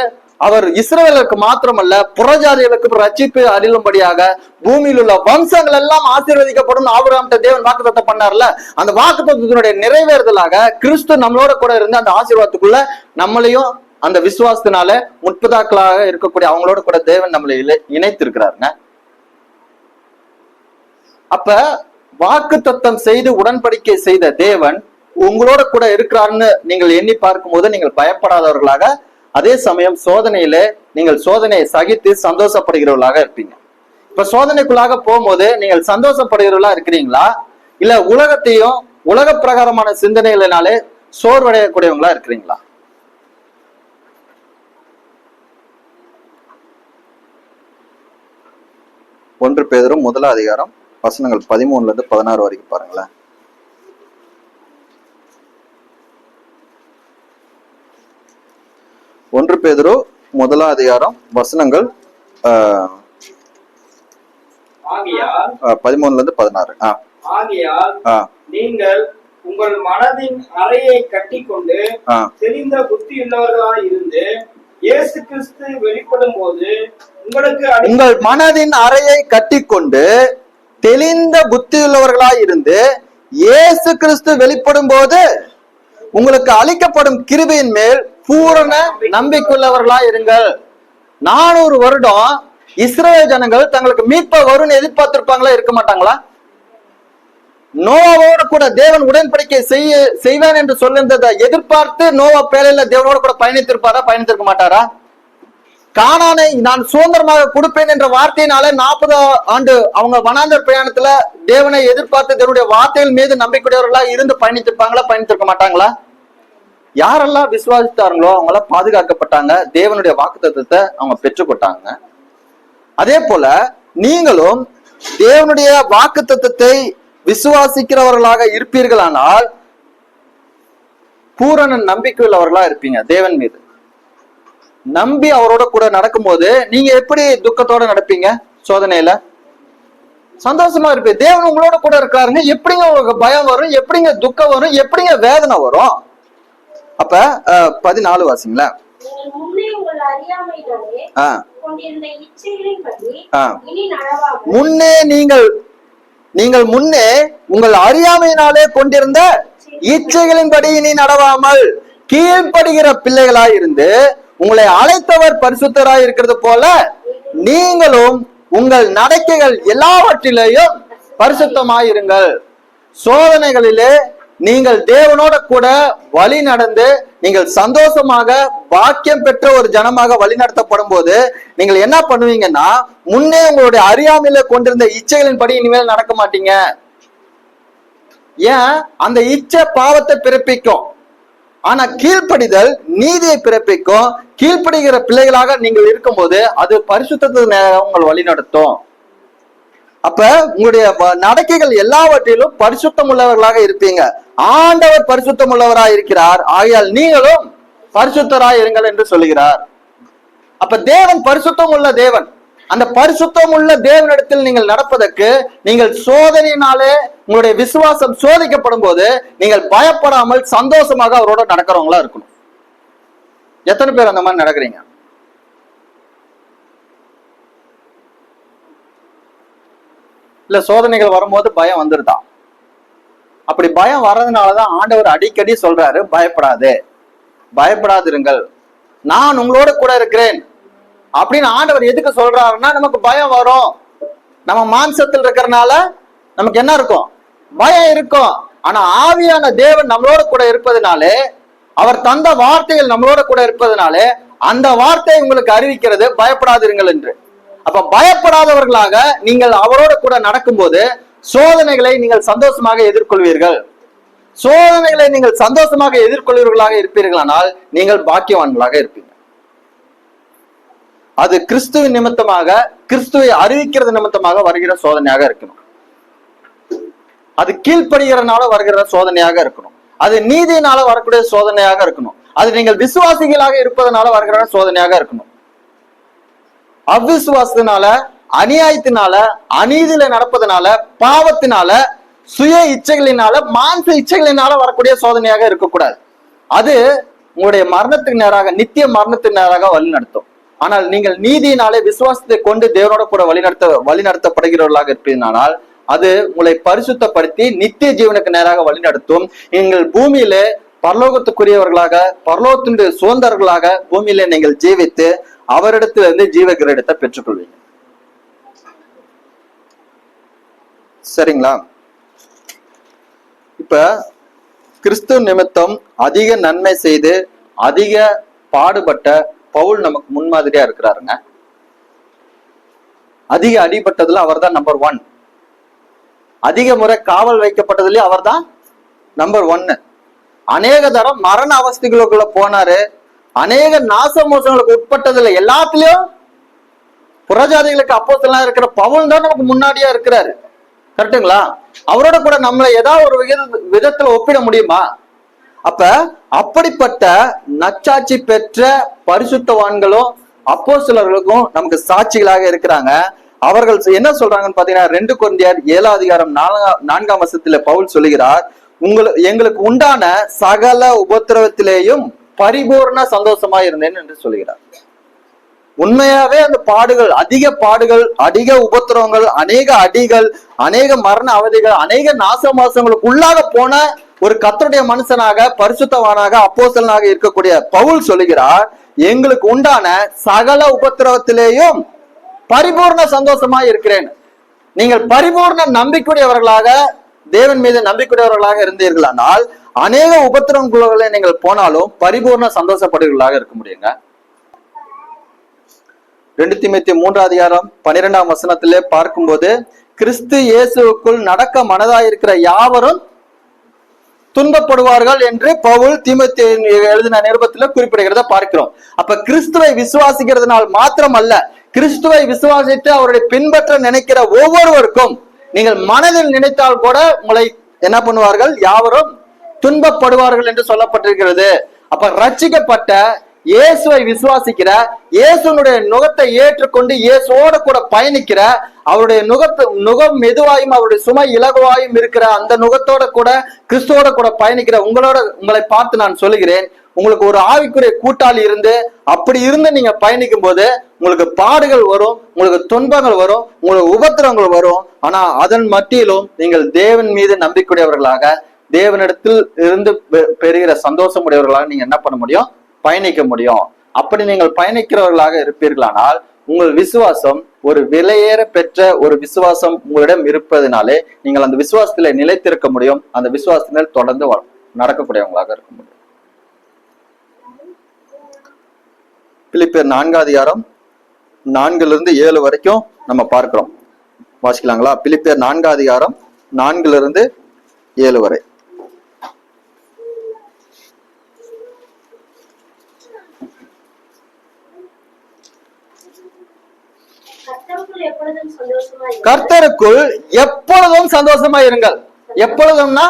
அவர் இஸ்ரவேலுக்கு மாத்திரமல்ல புறஜாதிகளுக்கு ரட்சிப்பு அருளும்படியாக பூமியில் உள்ள வம்சங்கள் எல்லாம் ஆசீர்வதிக்கப்படும் ஆபிரகாம்கிட்ட தேவன் வாக்குத்தத்தம் பண்ணார்ல, அந்த வாக்குத்தத்தத்தினுடைய நிறைவேறுதலாக கிறிஸ்து நம்மளோட கூட இருந்து அந்த ஆசீர்வாதத்துக்குள்ள நம்மளையும் அந்த விசுவாசத்தினால முற்பதாக்களாக இருக்கக்கூடிய அவங்களோட கூட தேவன் நம்மளை இணைத்திருக்கிறாருங்க. அப்ப வாக்குத்தத்தம் செய்து உடன்படிக்கை செய்த தேவன் உங்களோட கூட இருக்கிறாருன்னு நீங்கள் எண்ணி பார்க்கும் போது நீங்கள் பயப்படாதவர்களாக, அதே சமயம் சோதனையில நீங்கள் சோதனையை சகித்து சந்தோஷப்படுகிறவர்களாக இருப்பீங்க. இப்ப சோதனைக்குள்ளாக போகும்போது நீங்கள் சந்தோஷப்படுகிறவர்களா இருக்கிறீங்களா, இல்ல உலகத்தையும் உலக பிரகாரமான சிந்தனைகளினாலே சோர்வடையக்கூடியவங்களா இருக்கிறீங்களா? ஒன்று பேதுரு 1 அதிகாரம் வசனங்கள் 13-16 வரைக்கும் பாருங்களேன். 1 பேதுரு 1 அதிகாரம் வசனங்கள் 13-16. ஆகையால் நீங்கள் உங்கள் மனதின் அறையை கட்டிக்கொண்டு தெரிந்த புத்தியுள்ளவர்களாய் இருந்து இயேசு கிறிஸ்து வெளிப்படும் போது உங்கள் மனதின் அறையை கட்டிக்கொண்டு தெளிந்த புத்தியுள்ளவர்களாய் இருந்து இயேசு கிறிஸ்து வெளிப்படும் போது உங்களுக்கு அளிக்கப்படும் கிருபையின் மேல் பூரண நம்பிக்கையுள்ளவர்களா இருங்கள். 400 வருடம் இஸ்ரவேல் ஜனங்கள் தங்களுக்கு மீட்ப வரும்னு எதிர்பார்த்திருப்பாங்களா? இருக்க மாட்டாங்களா? நோவாவோட கூட தேவன் உடன்படிக்கை செய்வேன் என்று சொல்லியிருந்ததை எதிர்பார்த்து நோவா பேழையில தேவனோட கூட பயணித்திருப்பாரா? பயணித்திருக்க மாட்டாரா? கானானை நான் சுதந்திரமாக கொடுப்பேன் என்ற வார்த்தையினால 40 ஆண்டு அவங்க வனாந்தர பிரயாணத்துல தேவனை எதிர்பார்த்து தேவனுடைய வார்த்தைகள் மீது நம்பிக்கையுடையவர்களா இருந்து பயணித்திருப்பாங்களா? பயணித்திருக்க மாட்டாங்களா? யாரெல்லாம் விசுவாசித்தார்களோ அவங்கள பாதுகாக்கப்பட்டாங்க, தேவனுடைய வாக்குத்தத்தத்தை அவங்க பெற்றுக்கொண்டாங்க. அதே போல நீங்களும் தேவனுடைய வாக்குத்தத்தத்தை விசுவாசிக்கிறவர்களாக இருப்பீர்களானால் பூரண நம்பிக்கை உள்ளவர்களா இருப்பீங்க தேவன் மீது. நம்பி அவரோட கூட நடக்கும்போது நீங்க எப்படி துக்கத்தோட நடப்பீங்க? சோதனையில சந்தோஷமா இருப்பீங்க. தேவன் உங்களோட கூட இருக்காருங்க, எப்படிங்க உங்களுக்கு பயம் வரும்? எப்படிங்க துக்கம் வரும்? எப்படிங்க வேதனை வரும்? அப்ப 14 வாசிங்களா? முன்னே நீங்கள் முன்னே உங்கள் அறியாமையினாலே கொண்டிருந்த இச்சைகளின்படி இனி நடவாமல் கீழ்ப்படுகிற பிள்ளைகளாயிருந்து உங்களை அழைத்தவர் பரிசுத்தராய் இருக்கிறது போல நீங்களும் உங்கள் நடக்கைகள் எல்லாவற்றிலேயும் பரிசுத்தமாயிருங்கள். சோதனைகளிலே நீங்கள் தேவனோட கூட வழி நடந்து நீங்கள் சந்தோஷமாக பாக்கியம் பெற்ற ஒரு ஜனமாக வழி நடத்தப்படும் போது நீங்கள் என்ன பண்ணுவீங்கன்னா, முன்னே உங்களுடைய அறியாமையில கொண்டிருந்த இச்சைகளின்படி இனிமேல் நடக்க மாட்டீங்க. ஏன்? அந்த இச்சை பாவத்தை பிறப்பிக்கும், ஆனா கீழ்ப்படிதல் நீதியை பிறப்பிக்கும். கீழ்ப்படுகிற பிள்ளைகளாக நீங்கள் இருக்கும்போது அது பரிசுத்தத்துக்கு நேராக உங்கள் வழி நடத்தும். அப்ப உங்களுடைய நடக்கைகள் எல்லாவற்றிலும் பரிசுத்தம் உள்ளவர்களாக இருப்பீங்க. ஆண்டவர் பரிசுத்தம் உள்ளவராய் இருக்கிறார், ஆகையால் நீங்களும் பரிசுத்தராய் இருங்கள் என்று சொல்லுகிறார். அப்ப தேவன் பரிசுத்தம் உள்ள தேவன். அந்த பரிசுத்தம் உள்ள தேவனிடத்தில் நீங்கள் நடப்பதற்கு நீங்கள் சோதனையினாலே உங்களுடைய விசுவாசம் சோதிக்கப்படும் போது நீங்கள் பயப்படாமல் சந்தோஷமாக அவரோட நடக்கிறவங்களா இருக்கணும். எத்தனை பேர் அந்த மாதிரி நடக்கிறீங்க? இல்ல சோதனைகள் வரும்போது பயம் வந்துருதா? அப்படி பயம் வர்றதுனாலதான் ஆண்டவர் அடிக்கடி சொல்றாரு, பயப்படாதிருங்கள், நான் உங்களோட கூட இருக்கிறேன் அப்படின்னு ஆண்டவர் எதுக்கு சொல்றாருன்னா, நமக்கு பயம் வரும். நம்ம மாம்சத்தில் இருக்கிறனால நமக்கு என்ன இருக்கும்? பயம் இருக்கும். ஆனா ஆவியான தேவன் நம்மளோட கூட இருப்பதனாலே, அவர் தந்த வார்த்தைகள் நம்மளோட கூட இருப்பதனாலே அந்த வார்த்தை உங்களுக்கு அறிவிக்கிறது பயப்படாதிருங்கள் என்று. அப்ப பயப்படாதவர்களாக நீங்கள் அவரோட கூட நடக்கும்போது சோதனைகளை நீங்கள் சந்தோஷமாக எதிர்கொள்வீர்கள். சோதனைகளை நீங்கள் சந்தோஷமாக எதிர்கொள்வீர்களாக இருப்பீர்களானால் நீங்கள் பாக்கியவான்களாக இருப்பீங்க. அது கிறிஸ்துவின் நிமித்தமாக, கிறிஸ்துவை அறிவிக்கிறது நிமித்தமாக வருகிற சோதனையாக இருக்கணும். அது கீழ்ப்படுகிறனால வருகிற சோதனையாக இருக்கணும். அது நீதியினால வரக்கூடிய சோதனையாக இருக்கணும். அது நீங்கள் விசுவாசிகளாக இருப்பதனால வருகிற சோதனையாக இருக்கணும். அவ்விசுவாசத்தினால, அநியாயத்தினால, அநீதியில நடப்பதனால, பாவத்தினால, சுய இச்சைகளினால, மாம்ச இச்சைகளினால வரக்கூடிய சோதனையாக இருக்கக்கூடாது. அது உங்களுடைய மரணத்துக்கு நேராக, நித்திய மரணத்துக்கு நேராக வழி நடத்தும். ஆனால் நீங்கள் நீதியினாலே விசுவாசத்தை கொண்டு தேவனோட கூட வழி நடத்தப்படுகிறவர்களாக இருப்பதனால் அது உங்களை பரிசுத்தப்படுத்தி நித்திய ஜீவனுக்கு நேராக வழி நடத்தும். நீங்கள் பூமியிலே பரலோகத்துக்குரியவர்களாக, பரலோகத்தினுடைய சுதந்திரர்களாக பூமியிலே நீங்கள் ஜீவித்து அவரிடத்திலிருந்து ஜீவ கிரீடத்தை பெற்றுக்கொள்வீங்க. சரிங்களா? இப்ப கிறிஸ்துவ நிமித்தம் அதிக நன்மை செய்து அதிக பாடுபட்ட பவுல் நமக்கு முன்மாதிரியா இருக்கிறாருங்க. அதிக அடிபட்டதுல அவர் தான் நம்பர் 1. அதிக முறை காவல் வைக்கப்பட்டதுலயே அவர் தான் நம்பர் 1. அநேக தரம் மரண அவஸ்தைகளுக்குள்ள போனாரு. அநேக நாச மோசங்களுக்கு உட்பட்டதுல எல்லாத்துலயும் புறஜாதிகளுக்கு அப்போஸ்தலனா இருக்கிற பவுல் தான் நமக்கு முன்னாடியா இருக்கிறாரு. கரெக்டுங்களா? அவரோட கூட நம்மளை ஏதாவது ஒரு விதத்துல ஒப்பிட முடியுமா? அப்ப அப்படிப்பட்ட நச்சாட்சி பெற்ற பரிசுத்தவான்களும் அப்போஸ்தலர்களுக்கும் நமக்கு சாட்சிகளாக இருக்கிறாங்க. அவர்கள் என்ன சொல்றாங்கன்னு பாத்தீங்கன்னா, 2 கொரிந்தியர் 7:4 பவுல் சொல்லுகிறார், எங்களுக்கு உண்டான சகல உபத்திரவத்திலேயும் பரிபூர்ண சந்தோஷமா இருந்தேன் என்று சொல்லுகிறார். உண்மையாவே அந்த பாடுகள், அதிக உபத்திரவங்கள், அநேக அடிகள், அநேக மரண அவதிகள், அநேக நாசமாசங்களுக்கு உள்ளாக போன ஒரு கர்த்தருடைய மனுஷனாக, பரிசுத்தவானாக, அப்போஸ்தலனாக இருக்கக்கூடிய பவுல் சொல்லுகிறார், எங்களுக்கு உண்டான சகல உபத்திரவத்திலேயும் பரிபூர்ண சந்தோஷமா இருக்கிறேன். நீங்கள் பரிபூர்ண நம்பிக்கையுடையவர்களாக, தேவன் மீது நம்பிக்கையுடையவர்களாக இருந்தீர்களானால் அநேக உபத்திரவங்களை நீங்கள் போனாலும் பரிபூர்ண சந்தோஷப்படுவர்களாக இருக்க முடியுங்க. 2 தீமோத்தேயு 3:12 பார்க்கும்போது, கிறிஸ்து இயேசுவுக்குள் நடக்க மனதாயிருக்கிற யாவரும் துன்பப்படுவார்கள் என்று பவுல் தீமோத்தேயு எழுதின நிருபத்துல குறிப்பிடுகிறத பார்க்கிறோம். அப்ப கிறிஸ்துவை விசுவாசிக்கிறதுனால் மாத்திரம் அல்ல, கிறிஸ்துவை விசுவாசித்து அவருடைய பின்பற்ற நினைக்கிற ஒவ்வொருவருக்கும் நீங்கள் மனதில் நினைத்தால் கூட உங்களை என்ன பண்ணுவார்கள்? யாவரும் துன்பப்படுவார்கள் என்று சொல்லப்பட்டிருக்கிறது. அப்ப ரட்சிக்கப்பட்ட இயேசுவை விசுவாசிக்கிற, இயேசுனுடைய நுகத்தை ஏற்றுக்கொண்டு இயேசுவோட கூட பயணிக்கிற, அவருடைய நுகம் மெதுவாயும் அவருடைய சுமை இலகுவாயும் இருக்கிற அந்த நுகத்தோட கூட கிறிஸ்துவோட கூட பயணிக்கிற உங்களை பார்த்து நான் சொல்லுகிறேன், உங்களுக்கு ஒரு ஆவிக்குரிய கூட்டாளி இருந்து அப்படி இருந்து நீங்க பயணிக்கும் போது உங்களுக்கு பாடுகள் வரும், உங்களுக்கு துன்பங்கள் வரும், உங்களுக்கு உபத்திரங்கள் வரும். ஆனா அதன் மத்தியிலும் நீங்கள் தேவன் மீது நம்பிக்கையுடையவர்களாக, தேவனிடத்தில் இருந்து பெறுகிற சந்தோஷம் உடையவர்களாக நீங்க என்ன பண்ண முடியும்? பயணிக்க முடியும். அப்படி நீங்கள் பயணிக்கிறவர்களாக இருப்பீர்களானால் உங்கள் விசுவாசம் ஒரு விலையேற பெற்ற ஒரு விசுவாசம் உங்களிடம் இருப்பதனாலே நீங்கள் அந்த விசுவாசத்திலே நிலைத்திருக்க முடியும். அந்த விசுவாசத்தில் தொடர்ந்து நடக்கக்கூடியவங்களாக இருக்க முடியும். பிலிப்பியர் 4 4-7 வரைக்கும் நம்ம பார்க்கிறோம். வாசிக்கலாங்களா? பிலிப்பியர் 4 4-7 வரை. கர்த்தருக்குள் எப்பொழுதும் சந்தோஷமா இருங்கள். எப்பொழுதும்னா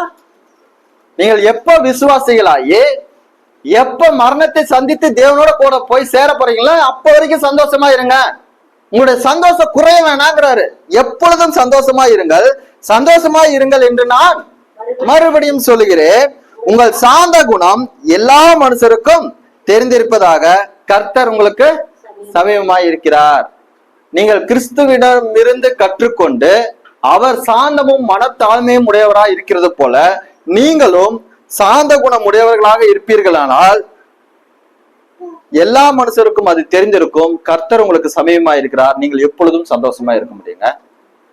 நீங்கள் எப்ப விசுவாசிகளாயே எப்ப மரணத்தை சந்தித்து தேவனோட கூட போய் சேர போறீங்களோ அப்ப வரைக்கும் சந்தோஷமா இருங்க. உங்களுடைய சந்தோஷம் குறைய வேணாங்கிறாரு. எப்பொழுதும் சந்தோஷமா இருங்கள், சந்தோஷமா இருங்கள் என்று நான் மறுபடியும் சொல்லுகிறேன். உங்கள் சாந்த குணம் எல்லா மனுஷருக்கும் தெரிந்திருப்பதாக கர்த்தர் உங்களுக்கு சமீபமாய் இருக்கிறார். நீங்கள் கிறிஸ்துவிடம் இருந்து கற்றுக்கொண்டு அவர் சாந்தமும் மனத்தாழ்மையும் உடையவராய் இருக்கிறது போல நீங்களும் சாந்த குணம் உடையவர்களாக இருப்பீர்களானால் எல்லா மனுஷருக்கும் அது தெரிந்திருக்கும். கர்த்தர் உங்களுக்கு சமீபமா இருக்கிறார். நீங்கள் எப்பொழுதும் சந்தோஷமா இருக்க முடியுங்க.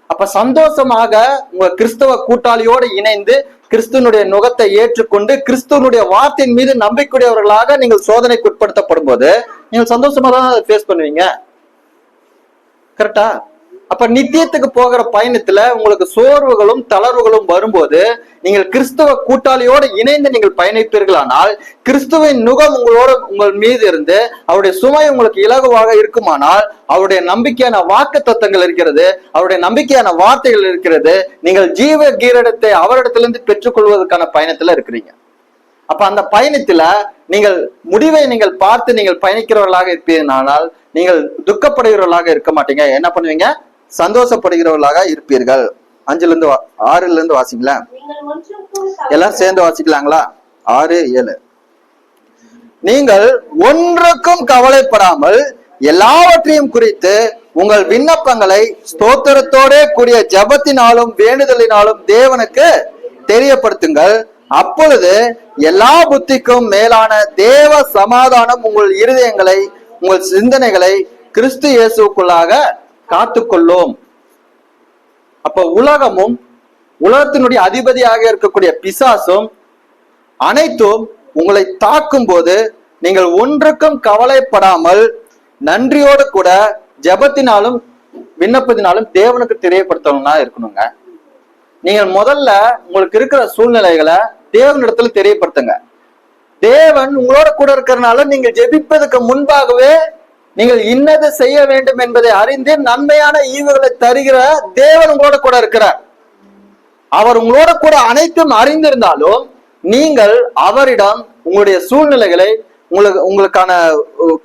அப்ப சந்தோஷமாக உங்க கிறிஸ்தவ கூட்டாளியோடு இணைந்து கிறிஸ்துவனுடைய நுகத்தை ஏற்றுக்கொண்டு கிறிஸ்துவனுடைய வார்த்தையின் மீது நம்பிக்கையுடையவர்களாக நீங்கள் சோதனைக்கு உட்படுத்தப்படும் போது நீங்கள் சந்தோஷமா தான் அதை ஃபேஸ் பண்ணுவீங்க. கரெக்டா? அப்ப நித்தியத்துக்கு போகிற பயணத்துல உங்களுக்கு சோர்வுகளும் தளர்வுகளும் வரும்போது நீங்கள் கிறிஸ்துவ கூட்டாளியோடு இணைந்து நீங்கள் பயணிப்பீர்களானால் கிறிஸ்துவின் நுகம் உங்கள் மீது இருந்து அவருடைய சுமை உங்களுக்கு இலகுவாக இருக்குமானால் அவருடைய நம்பிக்கையான வாக்கு தத்தங்கள் இருக்கிறது, அவருடைய நம்பிக்கையான வார்த்தைகள் இருக்கிறது. நீங்கள் ஜீவ கீரடத்தை அவரிடத்திலிருந்து பெற்றுக்கொள்வதற்கான பயணத்துல இருக்கிறீங்க. அப்ப அந்த பயணத்துல நீங்கள் முடிவை நீங்கள் பார்த்து நீங்கள் பயணிக்கிறவர்களாக இருப்பீர்களானால் நீங்கள் துக்கப்படுகிறவர்களாக இருக்க மாட்டீங்க. என்ன பண்ணுவீங்க? சந்தோஷப்படுகிறவர்களாக இருப்பீர்கள். 5-6 வாசிங்களா? எல்லாரும் சேர்ந்து வாசிக்கலாங்களா? 6, 7. நீங்கள் ஒன்றுக்கும் கவலைப்படாமல் எல்லாவற்றையும் குறித்து உங்கள் விண்ணப்பங்களை ஸ்தோத்திரத்தோட கூடிய ஜெபத்தினாலும் வேண்டுதலினாலும் தேவனுக்கு தெரியப்படுத்துங்கள். அப்பொழுது எல்லா புத்திக்கும் மேலான தேவ சமாதானம் உங்கள் இருதயங்களை உங்கள் சிந்தனைகளை கிறிஸ்து இயேசுக்குள்ளாக காத்துக்கொள்ளும். அப்ப உலகமும் உலகத்தினுடைய அதிபதியாக இருக்கக்கூடிய பிசாசும் அனைத்தும் உங்களை தாக்கும் போது நீங்கள் ஒன்றுக்கும் கவலைப்படாமல் நன்றியோடு கூட ஜெபத்தினாலும் விண்ணப்பத்தினாலும் தேவனுக்கு தெரியப்படுத்தணும்னா இருக்கணுங்க. நீங்கள் முதல்ல உங்களுக்கு இருக்கிற சூழ்நிலைகளை தேவனிடத்துல தெரியப்படுத்துங்க. தேவன் உங்களோட கூட இருக்கிறதுனால நீங்கள் ஜெபிப்பதற்கு முன்பாகவே நீங்கள் இன்னது செய்ய வேண்டும் என்பதை அறிந்து நன்மையான ஈவுகளை தருகிற தேவன் உங்களோட கூட இருக்கிறார். அவர் உங்களோட கூட அனைத்தும் அறிந்திருந்தாலும் நீங்கள் அவரிடம் உங்களுடைய சூழ்நிலைகளை உங்களுக்கான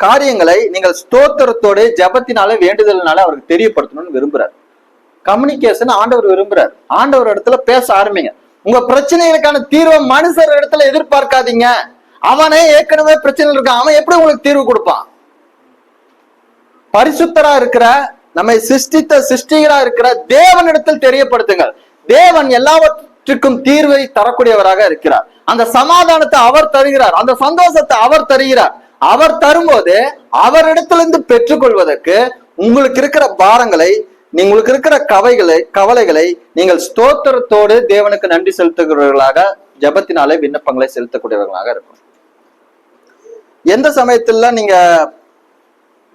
காரியங்களை நீங்கள் ஸ்தோத்திரத்தோட ஜெபத்தினால வேண்டுதல்னால அவருக்கு தெரியப்படுத்தணும்னு விரும்புறார். கம்யூனிகேஷன் ஆண்டவர் விரும்புறார். ஆண்டவர் இடத்துல பேச ஆரம்பிங்க. உங்க பிரச்சனைகளுக்கான தீர்வை மனுஷர் இடத்துல எதிர்பார்க்காதீங்க. அவனே ஏற்கனவே பிரச்சனை இருக்கான், அவன் எப்படி உங்களுக்கு தீர்வு கொடுப்பான்? பரிசுத்தரா இருக்கிற நம்மை சிருஷ்டிகரா இருக்கிற தேவனிடத்தில் தெரியப்படுத்துங்கள். தேவன் எல்லாவற்றுக்கும் தீர்வை தரக்கூடியவராக இருக்கிறார். அந்த சமாதானத்தை அவர் தருகிறார், அந்த சந்தோஷத்தை அவர் தருகிறார். அவர் தரும்போது அவரிடத்திலிருந்து பெற்றுக்கொள்வதற்கு உங்களுக்கு இருக்கிற பாரங்களை உங்களுக்கு இருக்கிற கவலைகளை நீங்கள் ஸ்தோத்திரத்தோடு தேவனுக்கு நன்றி செலுத்துகிறவர்களாக ஜெபத்தினாலே விண்ணப்பங்களை செலுத்தக்கூடியவர்களாக இருக்கும். எந்த சமயத்துல நீங்க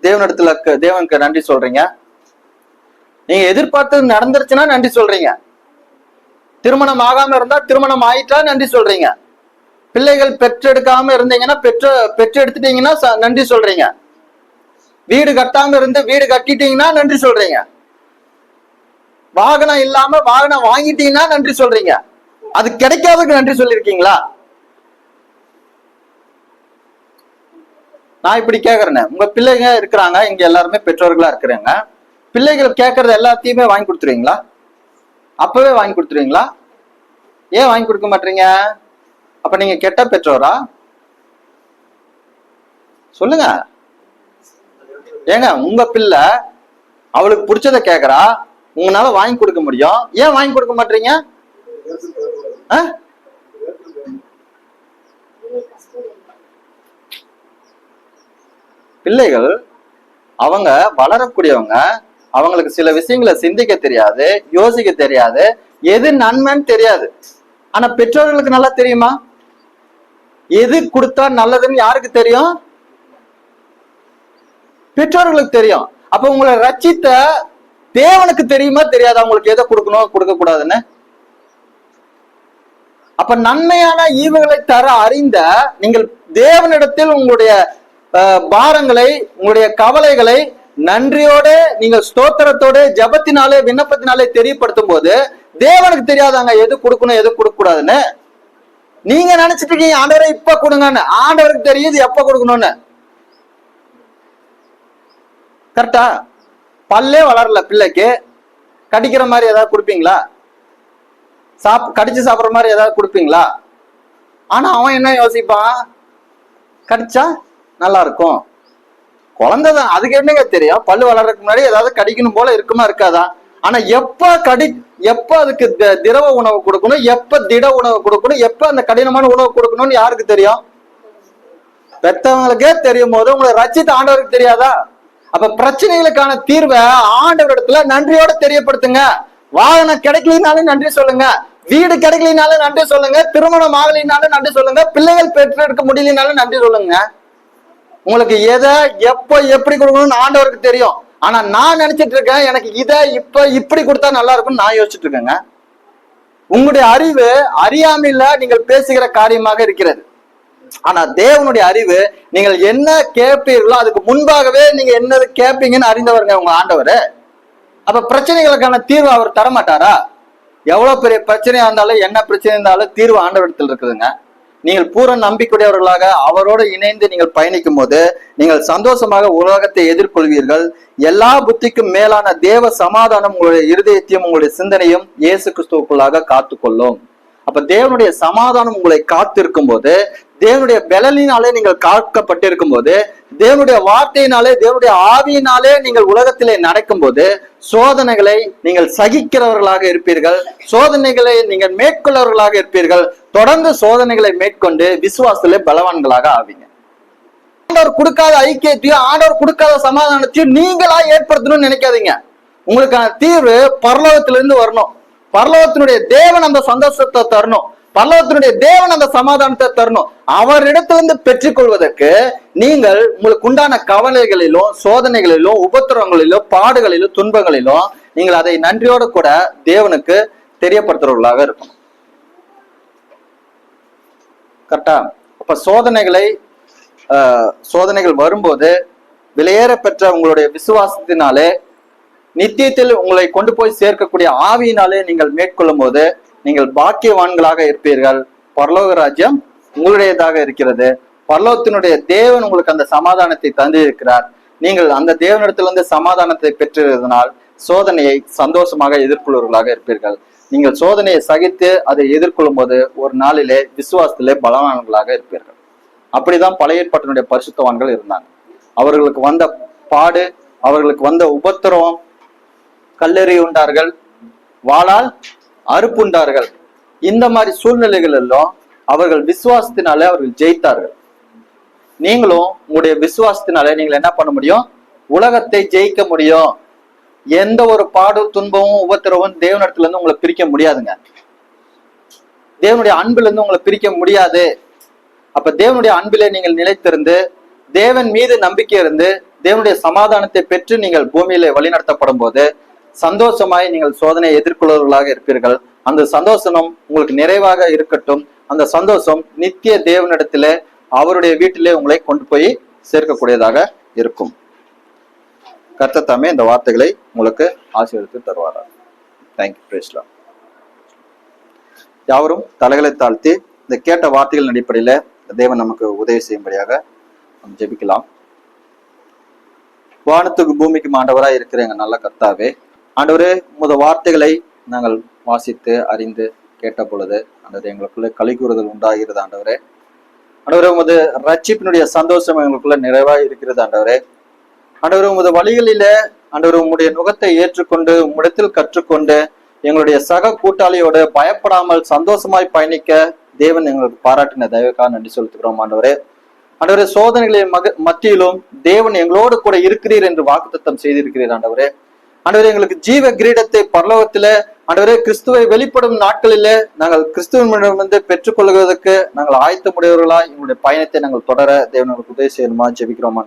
தேவனுக்கு நன்றி சொல்றீங்க? நீங்க எதிர்பார்த்தது நடந்துருச்சுன்னா நன்றி சொல்றீங்க. திருமணம் ஆகாம இருந்தா திருமணம் ஆயிட்டா நன்றி சொல்றீங்க. பிள்ளைகள் பெற்றெடுக்காம இருந்தீங்கன்னா பெற்றெடுத்துட்டீங்கன்னா நன்றி சொல்றீங்க. வீடு கட்டாம இருந்து வீடு கட்டிட்டீங்கன்னா நன்றி சொல்றீங்க. வாகனம் இல்லாம வாகனம் வாங்கிட்டீங்கன்னா நன்றி சொல்றீங்க. அது கிடைக்காததுக்கு நன்றி சொல்லிருக்கீங்களா? நான் இப்படி கேக்குறேன்னு, உங்க பிள்ளைங்க இருக்கிறாங்க, இங்க எல்லாருமே பெற்றோர்களா இருக்கிறாங்க, பிள்ளைகள் கேட்கறது எல்லாத்தையுமே வாங்கி கொடுத்துருவீங்களா? அப்பவே வாங்கி கொடுத்துருவீங்களா? ஏன் வாங்கி கொடுக்க மாட்டீங்க? அப்ப நீங்க கெட்ட பெற்றோரா? சொல்லுங்க. ஏங்க, உங்க பிள்ளை அவளுக்கு பிடிச்சத கேக்குறா, உங்களால வாங்கி கொடுக்க முடியும், ஏன் வாங்கி கொடுக்க மாட்டீங்க? பிள்ளைகள் அவங்க வளரக்கூடியவங்க, அவங்களுக்கு சில விஷயங்களை சிந்திக்க தெரியாது, யோசிக்க தெரியாது, எது நன்மைன்னு தெரியாது. ஆனா பெற்றோர்களுக்கு நல்லா தெரியுமா? எது கொடுத்தா நல்லதுன்னு யாருக்கு தெரியும்? பெற்றோர்களுக்கு தெரியும். அப்ப உங்களை ரட்சித்த தேவனுக்கு தெரியுமா தெரியாதா உங்களுக்கு எதை கொடுக்கணும் கொடுக்க கூடாதுன்னு? அப்ப நன்மையான ஈவுகளை தர அறிந்த நீங்கள் தேவனிடத்தில் உங்களுடைய பாரங்களை, உங்களுடைய கவலைகளை நன்றியோட, நீங்கள் ஸ்தோத்திரத்தோட, ஜபத்தினாலே, விண்ணப்பத்தினாலே தெரியப்படுத்தும் போது தேவனுக்கு தெரியாதாங்க எது கொடுக்கணும் எது கொடுக்க கூடாதுன்னு? நீங்க நினைச்சிட்டு இருக்கீங்க ஆண்டவரை இப்ப கொடுங்கன்னு. ஆண்டவருக்கு தெரியுது எப்ப கொடுக்கணும்னு. கரெக்டா? பல்லே வளரல பிள்ளைக்கு, கடிக்கிற மாதிரி ஏதாவது கொடுப்பீங்களா? கடிச்சு சாப்பிட்ற மாதிரி ஏதாவது கொடுப்பீங்களா? ஆனா அவன் என்ன யோசிப்பான்? கடிச்சா நல்லா இருக்கும். குழந்தைதான், அதுக்கு என்னங்க தெரியும்? பல்லு வளர்றதுக்கு முன்னாடி ஏதாவது கடிக்கணும் போல இருக்குமா இருக்காதா? ஆனா எப்ப அதுக்கு திரவ உணவு கொடுக்கணும், எப்ப திட உணவு கொடுக்கணும், எப்ப அந்த கடினமான உணவு கொடுக்கணும்னு யாருக்கு தெரியும்? பெத்தவங்களுக்கே தெரியும் போது உங்களை ரட்சித்த ஆண்டவருக்கு தெரியாதா? அப்ப பிரச்சனைகளுக்கான தீர்வை ஆண்டவரிடத்துல நன்றியோட தெரியப்படுத்துங்க. வாகனம் கிடைக்கலினாலும் நன்றி சொல்லுங்க, வீடு கிடைக்கலினாலும் நன்றி சொல்லுங்க, திருமணம் ஆகலினாலும் நன்றி சொல்லுங்க, பிள்ளைகள் பெற்றெடுக்க முடியலனாலும் நன்றி சொல்லுங்க. உங்களுக்கு எதை எப்ப எப்படி கொடுக்கணும்னு ஆண்டவருக்கு தெரியும். ஆனா நான் நினைச்சிட்டு இருக்கேன் எனக்கு இதை இப்படி கொடுத்தா நல்லா இருக்கும்னு நான் யோசிச்சுட்டு இருக்கேங்க. உங்களுடைய அறிவு அறியாமையில நீங்கள் பேசுகிற காரியமாக இருக்கிறது. ஆனா தேவனுடைய அறிவு, நீங்கள் என்ன கேட்பீர்களோ அதுக்கு முன்பாகவே நீங்க என்னது கேட்பீங்கன்னு அறிந்தவருங்க உங்க ஆண்டவர். அப்ப பிரச்சனைகளுக்கான தீர்வு அவர் தரமாட்டாரா? எவ்வளவு பெரிய பிரச்சனையா இருந்தாலும், என்ன பிரச்சனை இருந்தாலும் தீர்வு ஆண்டவரிடத்தில் இருக்குதுங்க. நீங்கள் பூரண நம்பிக்கையுடையவர்களாக அவரோடு இணைந்து நீங்கள் பயணிக்கும் போது நீங்கள் சந்தோஷமாக உலகத்தை எதிர்கொள்வீர்கள். எல்லா புத்திக்கும் மேலான தேவ சமாதானம் உங்களுடைய இருதயத்தையும் உங்களுடைய சிந்தனையும் இயேசு கிறிஸ்துவுக்குள்ளாக காத்துக்கொள்ளும். அப்ப தேவனுடைய சமாதானம் உங்களை காத்திருக்கும் போது, தேவனுடைய பலனினாலே நீங்கள் காக்கப்பட்டிருக்கும் போது, தேவனுடைய வார்த்தையினாலே, தேவனுடைய ஆவியினாலே நீங்கள் உலகத்திலே நடக்கும் போது சோதனைகளை நீங்கள் சகிக்கிறவர்களாக இருப்பீர்கள், சோதனைகளை நீங்கள் மேற்கொள்ளவர்களாக இருப்பீர்கள். தொடர்ந்து சோதனைகளை மேற்கொண்டு விசுவாசத்திலே பலவான்களாக ஆவீங்க. ஆண்டவர் கொடுக்காத ஐக்கியத்தையும் ஆண்டவர் கொடுக்காத சமாதானத்தையும் நீங்களா ஏற்படுத்தணும்னு நினைக்காதீங்க. உங்களுக்கான தீர்வு பரலோகத்திலிருந்து வரணும். பரலோகத்தினுடைய தேவன் அந்த சந்தோஷத்தை தரணும், பரலோகத்தினுடைய தேவன் அந்த சமாதானத்தை தரணும். அவரிடத்திலிருந்து பெற்றுக்கொள்வதற்கு நீங்கள் உங்களுக்கு உண்டான கவலைகளிலும், சோதனைகளிலும், உபத்திரவங்களிலும், பாடுகளிலும், துன்பங்களிலும் நீங்கள் அதை நன்றியோடு கூட தேவனுக்கு தெரியப்படுத்துறவர்களாக இருக்கணும். கரெக்டா? அப்ப சோதனைகள் வரும்போது விலையேற பெற்ற உங்களுடைய விசுவாசத்தினாலே, நித்தியத்தில் உங்களை கொண்டு போய் சேர்க்கக்கூடிய ஆவியினாலே நீங்கள் மேற்கொள்ளும் போது நீங்கள் பாக்கியவான்களாக இருப்பீர்கள். பரலோக ராஜ்யம் உங்களுடையதாக இருக்கிறது. பரலோகத்தினுடைய தேவன் உங்களுக்கு அந்த சமாதானத்தை தந்திருக்கிறார். நீங்கள் அந்த தேவனிடத்திலிருந்து சமாதானத்தை பெற்றிருந்தனால் சோதனையை சந்தோஷமாக எதிர்கொள்வர்களாக இருப்பீர்கள். நீங்கள் சோதனையை சகித்து அதை எதிர்கொள்ளும் போது ஒரு நாளிலே விசுவாசத்திலே பலவான்களாக இருப்பீர்கள். அப்படிதான் பழைய ஏற்பாட்டினுடைய பரிசுத்தவான்கள் இருந்தாங்க. அவர்களுக்கு வந்த பாடு, அவர்களுக்கு வந்த உபத்திரவம், கல்லெறி உண்டார்கள், வாளால் அறுப்புண்டார்கள். இந்த மாதிரி சூழ்நிலைகள் எல்லாம் அவர்கள் விசுவாசத்தினாலே அவர்கள் ஜெயித்தார்கள். நீங்களும் உங்களுடைய விசுவாசத்தினாலே நீங்கள் என்ன பண்ண முடியும்? உலகத்தை ஜெயிக்க முடியும். எந்த ஒரு பாடு, துன்பமும், உபத்திரவும் தேவனிடத்துல இருந்து உங்களை பிரிக்க முடியாதுங்க. தேவனுடைய அன்புல இருந்து உங்களை பிரிக்க முடியாது. அப்ப தேவனுடைய அன்பிலே நீங்கள் நிலைத்திருந்து, தேவன் மீது நம்பிக்கை இருந்து, தேவனுடைய சமாதானத்தை பெற்று நீங்கள் பூமியிலே வழிநடத்தப்படும் போது சந்தோஷமாய் நீங்கள் சோதனையை எதிர்கொள்வர்களாக இருப்பீர்கள். அந்த சந்தோஷம் உங்களுக்கு நிறைவாக இருக்கட்டும். அந்த சந்தோஷம் நித்திய தேவனிடத்திலே, அவருடைய வீட்டிலே உங்களை கொண்டு போய் சேர்க்கக்கூடியதாக இருக்கும். கர்த்தர் தாமே இந்த வார்த்தைகளை உங்களுக்கு ஆசீர்வதித்து தருவாரா. தேங்க்யூ. Praise the Lord. யாவரும் தலைகளை தாழ்த்தி இந்த கேட்ட வார்த்தைகளின் அடிப்படையில தேவன் நமக்கு உதவி செய்யும்படியாக நம்ம ஜெபிக்கலாம். வானத்துக்கு பூமிக்கு ஆண்டவராய் இருக்கிற எங்க நல்ல கர்த்தாவே, ஆண்டவரே உமது வார்த்தைகளை நாங்கள் வாசித்து அறிந்து கேட்ட பொழுது ஆண்டவரே எங்களுக்குள்ள களி கூறுதல் உண்டாகிறது. ஆண்டவரே உமது ரட்சிப்பினுடைய சந்தோஷம் எங்களுக்குள்ள நிறைவாய் இருக்கிறது. ஆண்டவரே உமது வழிகளில உம்முடைய நுகத்தை ஏற்றுக்கொண்டு உம்மிடத்தில் கற்றுக்கொண்டு எங்களுடைய சக கூட்டாளியோடு பயப்படாமல் சந்தோஷமாய் பயணிக்க தேவன் எங்களுக்கு பாராட்டின தயவுக்காக நன்றி செலுத்துகிறோம். ஆண்டவரே சோதனைகளின் மத்தியிலும் தேவன் எங்களோடு கூட இருக்கிறீர் என்று வாக்குத்தத்தம் செய்திருக்கிறீர். ஆண்டவரே எங்களுக்கு ஜீவ கிரீடத்தை பரலோகத்தில கிறிஸ்துவை வெளிப்படும் நாட்களில நாங்கள் கிறிஸ்துவனிடமிருந்து பெற்றுக்கொள்வதற்கு நாங்கள் ஆயத்தமுடையவர்களா எங்களுடைய பயணத்தை நாங்கள் தொடர தேவன் எங்களுக்கு உதவி செய்யணுமா ஜெபிக்கிறோம்.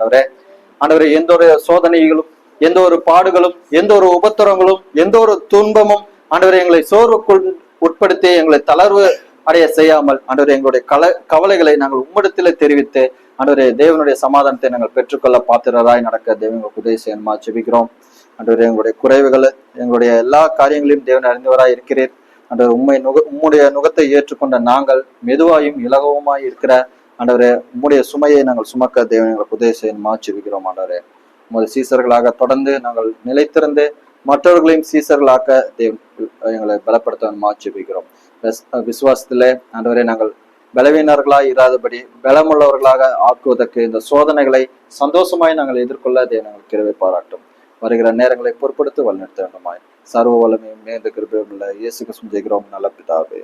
ஆண்டவரே எந்த ஒரு சோதனைகளும், எந்த ஒரு பாடுகளும், எந்த ஒரு உபத்திரங்களும், எந்த ஒரு துன்பமும் எங்களை சோர்வுக்குள் உட்படுத்தி எங்களை தளர்வு அடைய செய்யாமல் எங்களுடைய கவலைகளை நாங்கள் உம்மிடத்திலே தெரிவித்து தேவனுடைய சமாதானத்தை நாங்கள் பெற்றுக்கொள்ள பாத்திரராய் நடக்க தேவனுக்கு உதவி செய்யணுமா ஜெபிக்கிறோம். எங்களுடைய குறைவுகளை, எங்களுடைய எல்லா காரியங்களையும் தேவன் அறிந்தவராய் இருக்கிறீர். உம்முடைய நுகத்தை ஏற்றுக்கொண்ட நாங்கள் மெதுவாயும் இலகுவமாய் இருக்கிற உம்முடைய சுமையை நாங்கள் சுமக்க தேவன் எங்களுக்கு உதவி செய்யணுமா ஜெபிக்கிறோம். உமது சீசர்களாக தொடர்ந்து நாங்கள் நிலைத்திருந்து மற்றவர்களையும் சீசர்களாக்க தேவன் எங்களை பலப்படுத்தணுமா ஜெபிக்கிறோம். விசுவாசத்துல நாங்கள் பலவீனர்களாய் இராதபடி பலமுள்ளவர்களாக ஆக்குவதற்கு இந்த சோதனைகளை சந்தோஷமாய் நாங்கள் எதிர்கொள்ள தேவன் எங்களுக்கு கிருபை பாராட்டும். வருகிற நேரங்களை பொறுப்படுத்தி வழிநடத்த வேண்டுமாய் சர்வ வல்லமையும் நேர்ந்த கிருபையும் உள்ள இயேசு கிறிஸ்து ஜெபிக்கிறோம் நல்ல பிதாவே.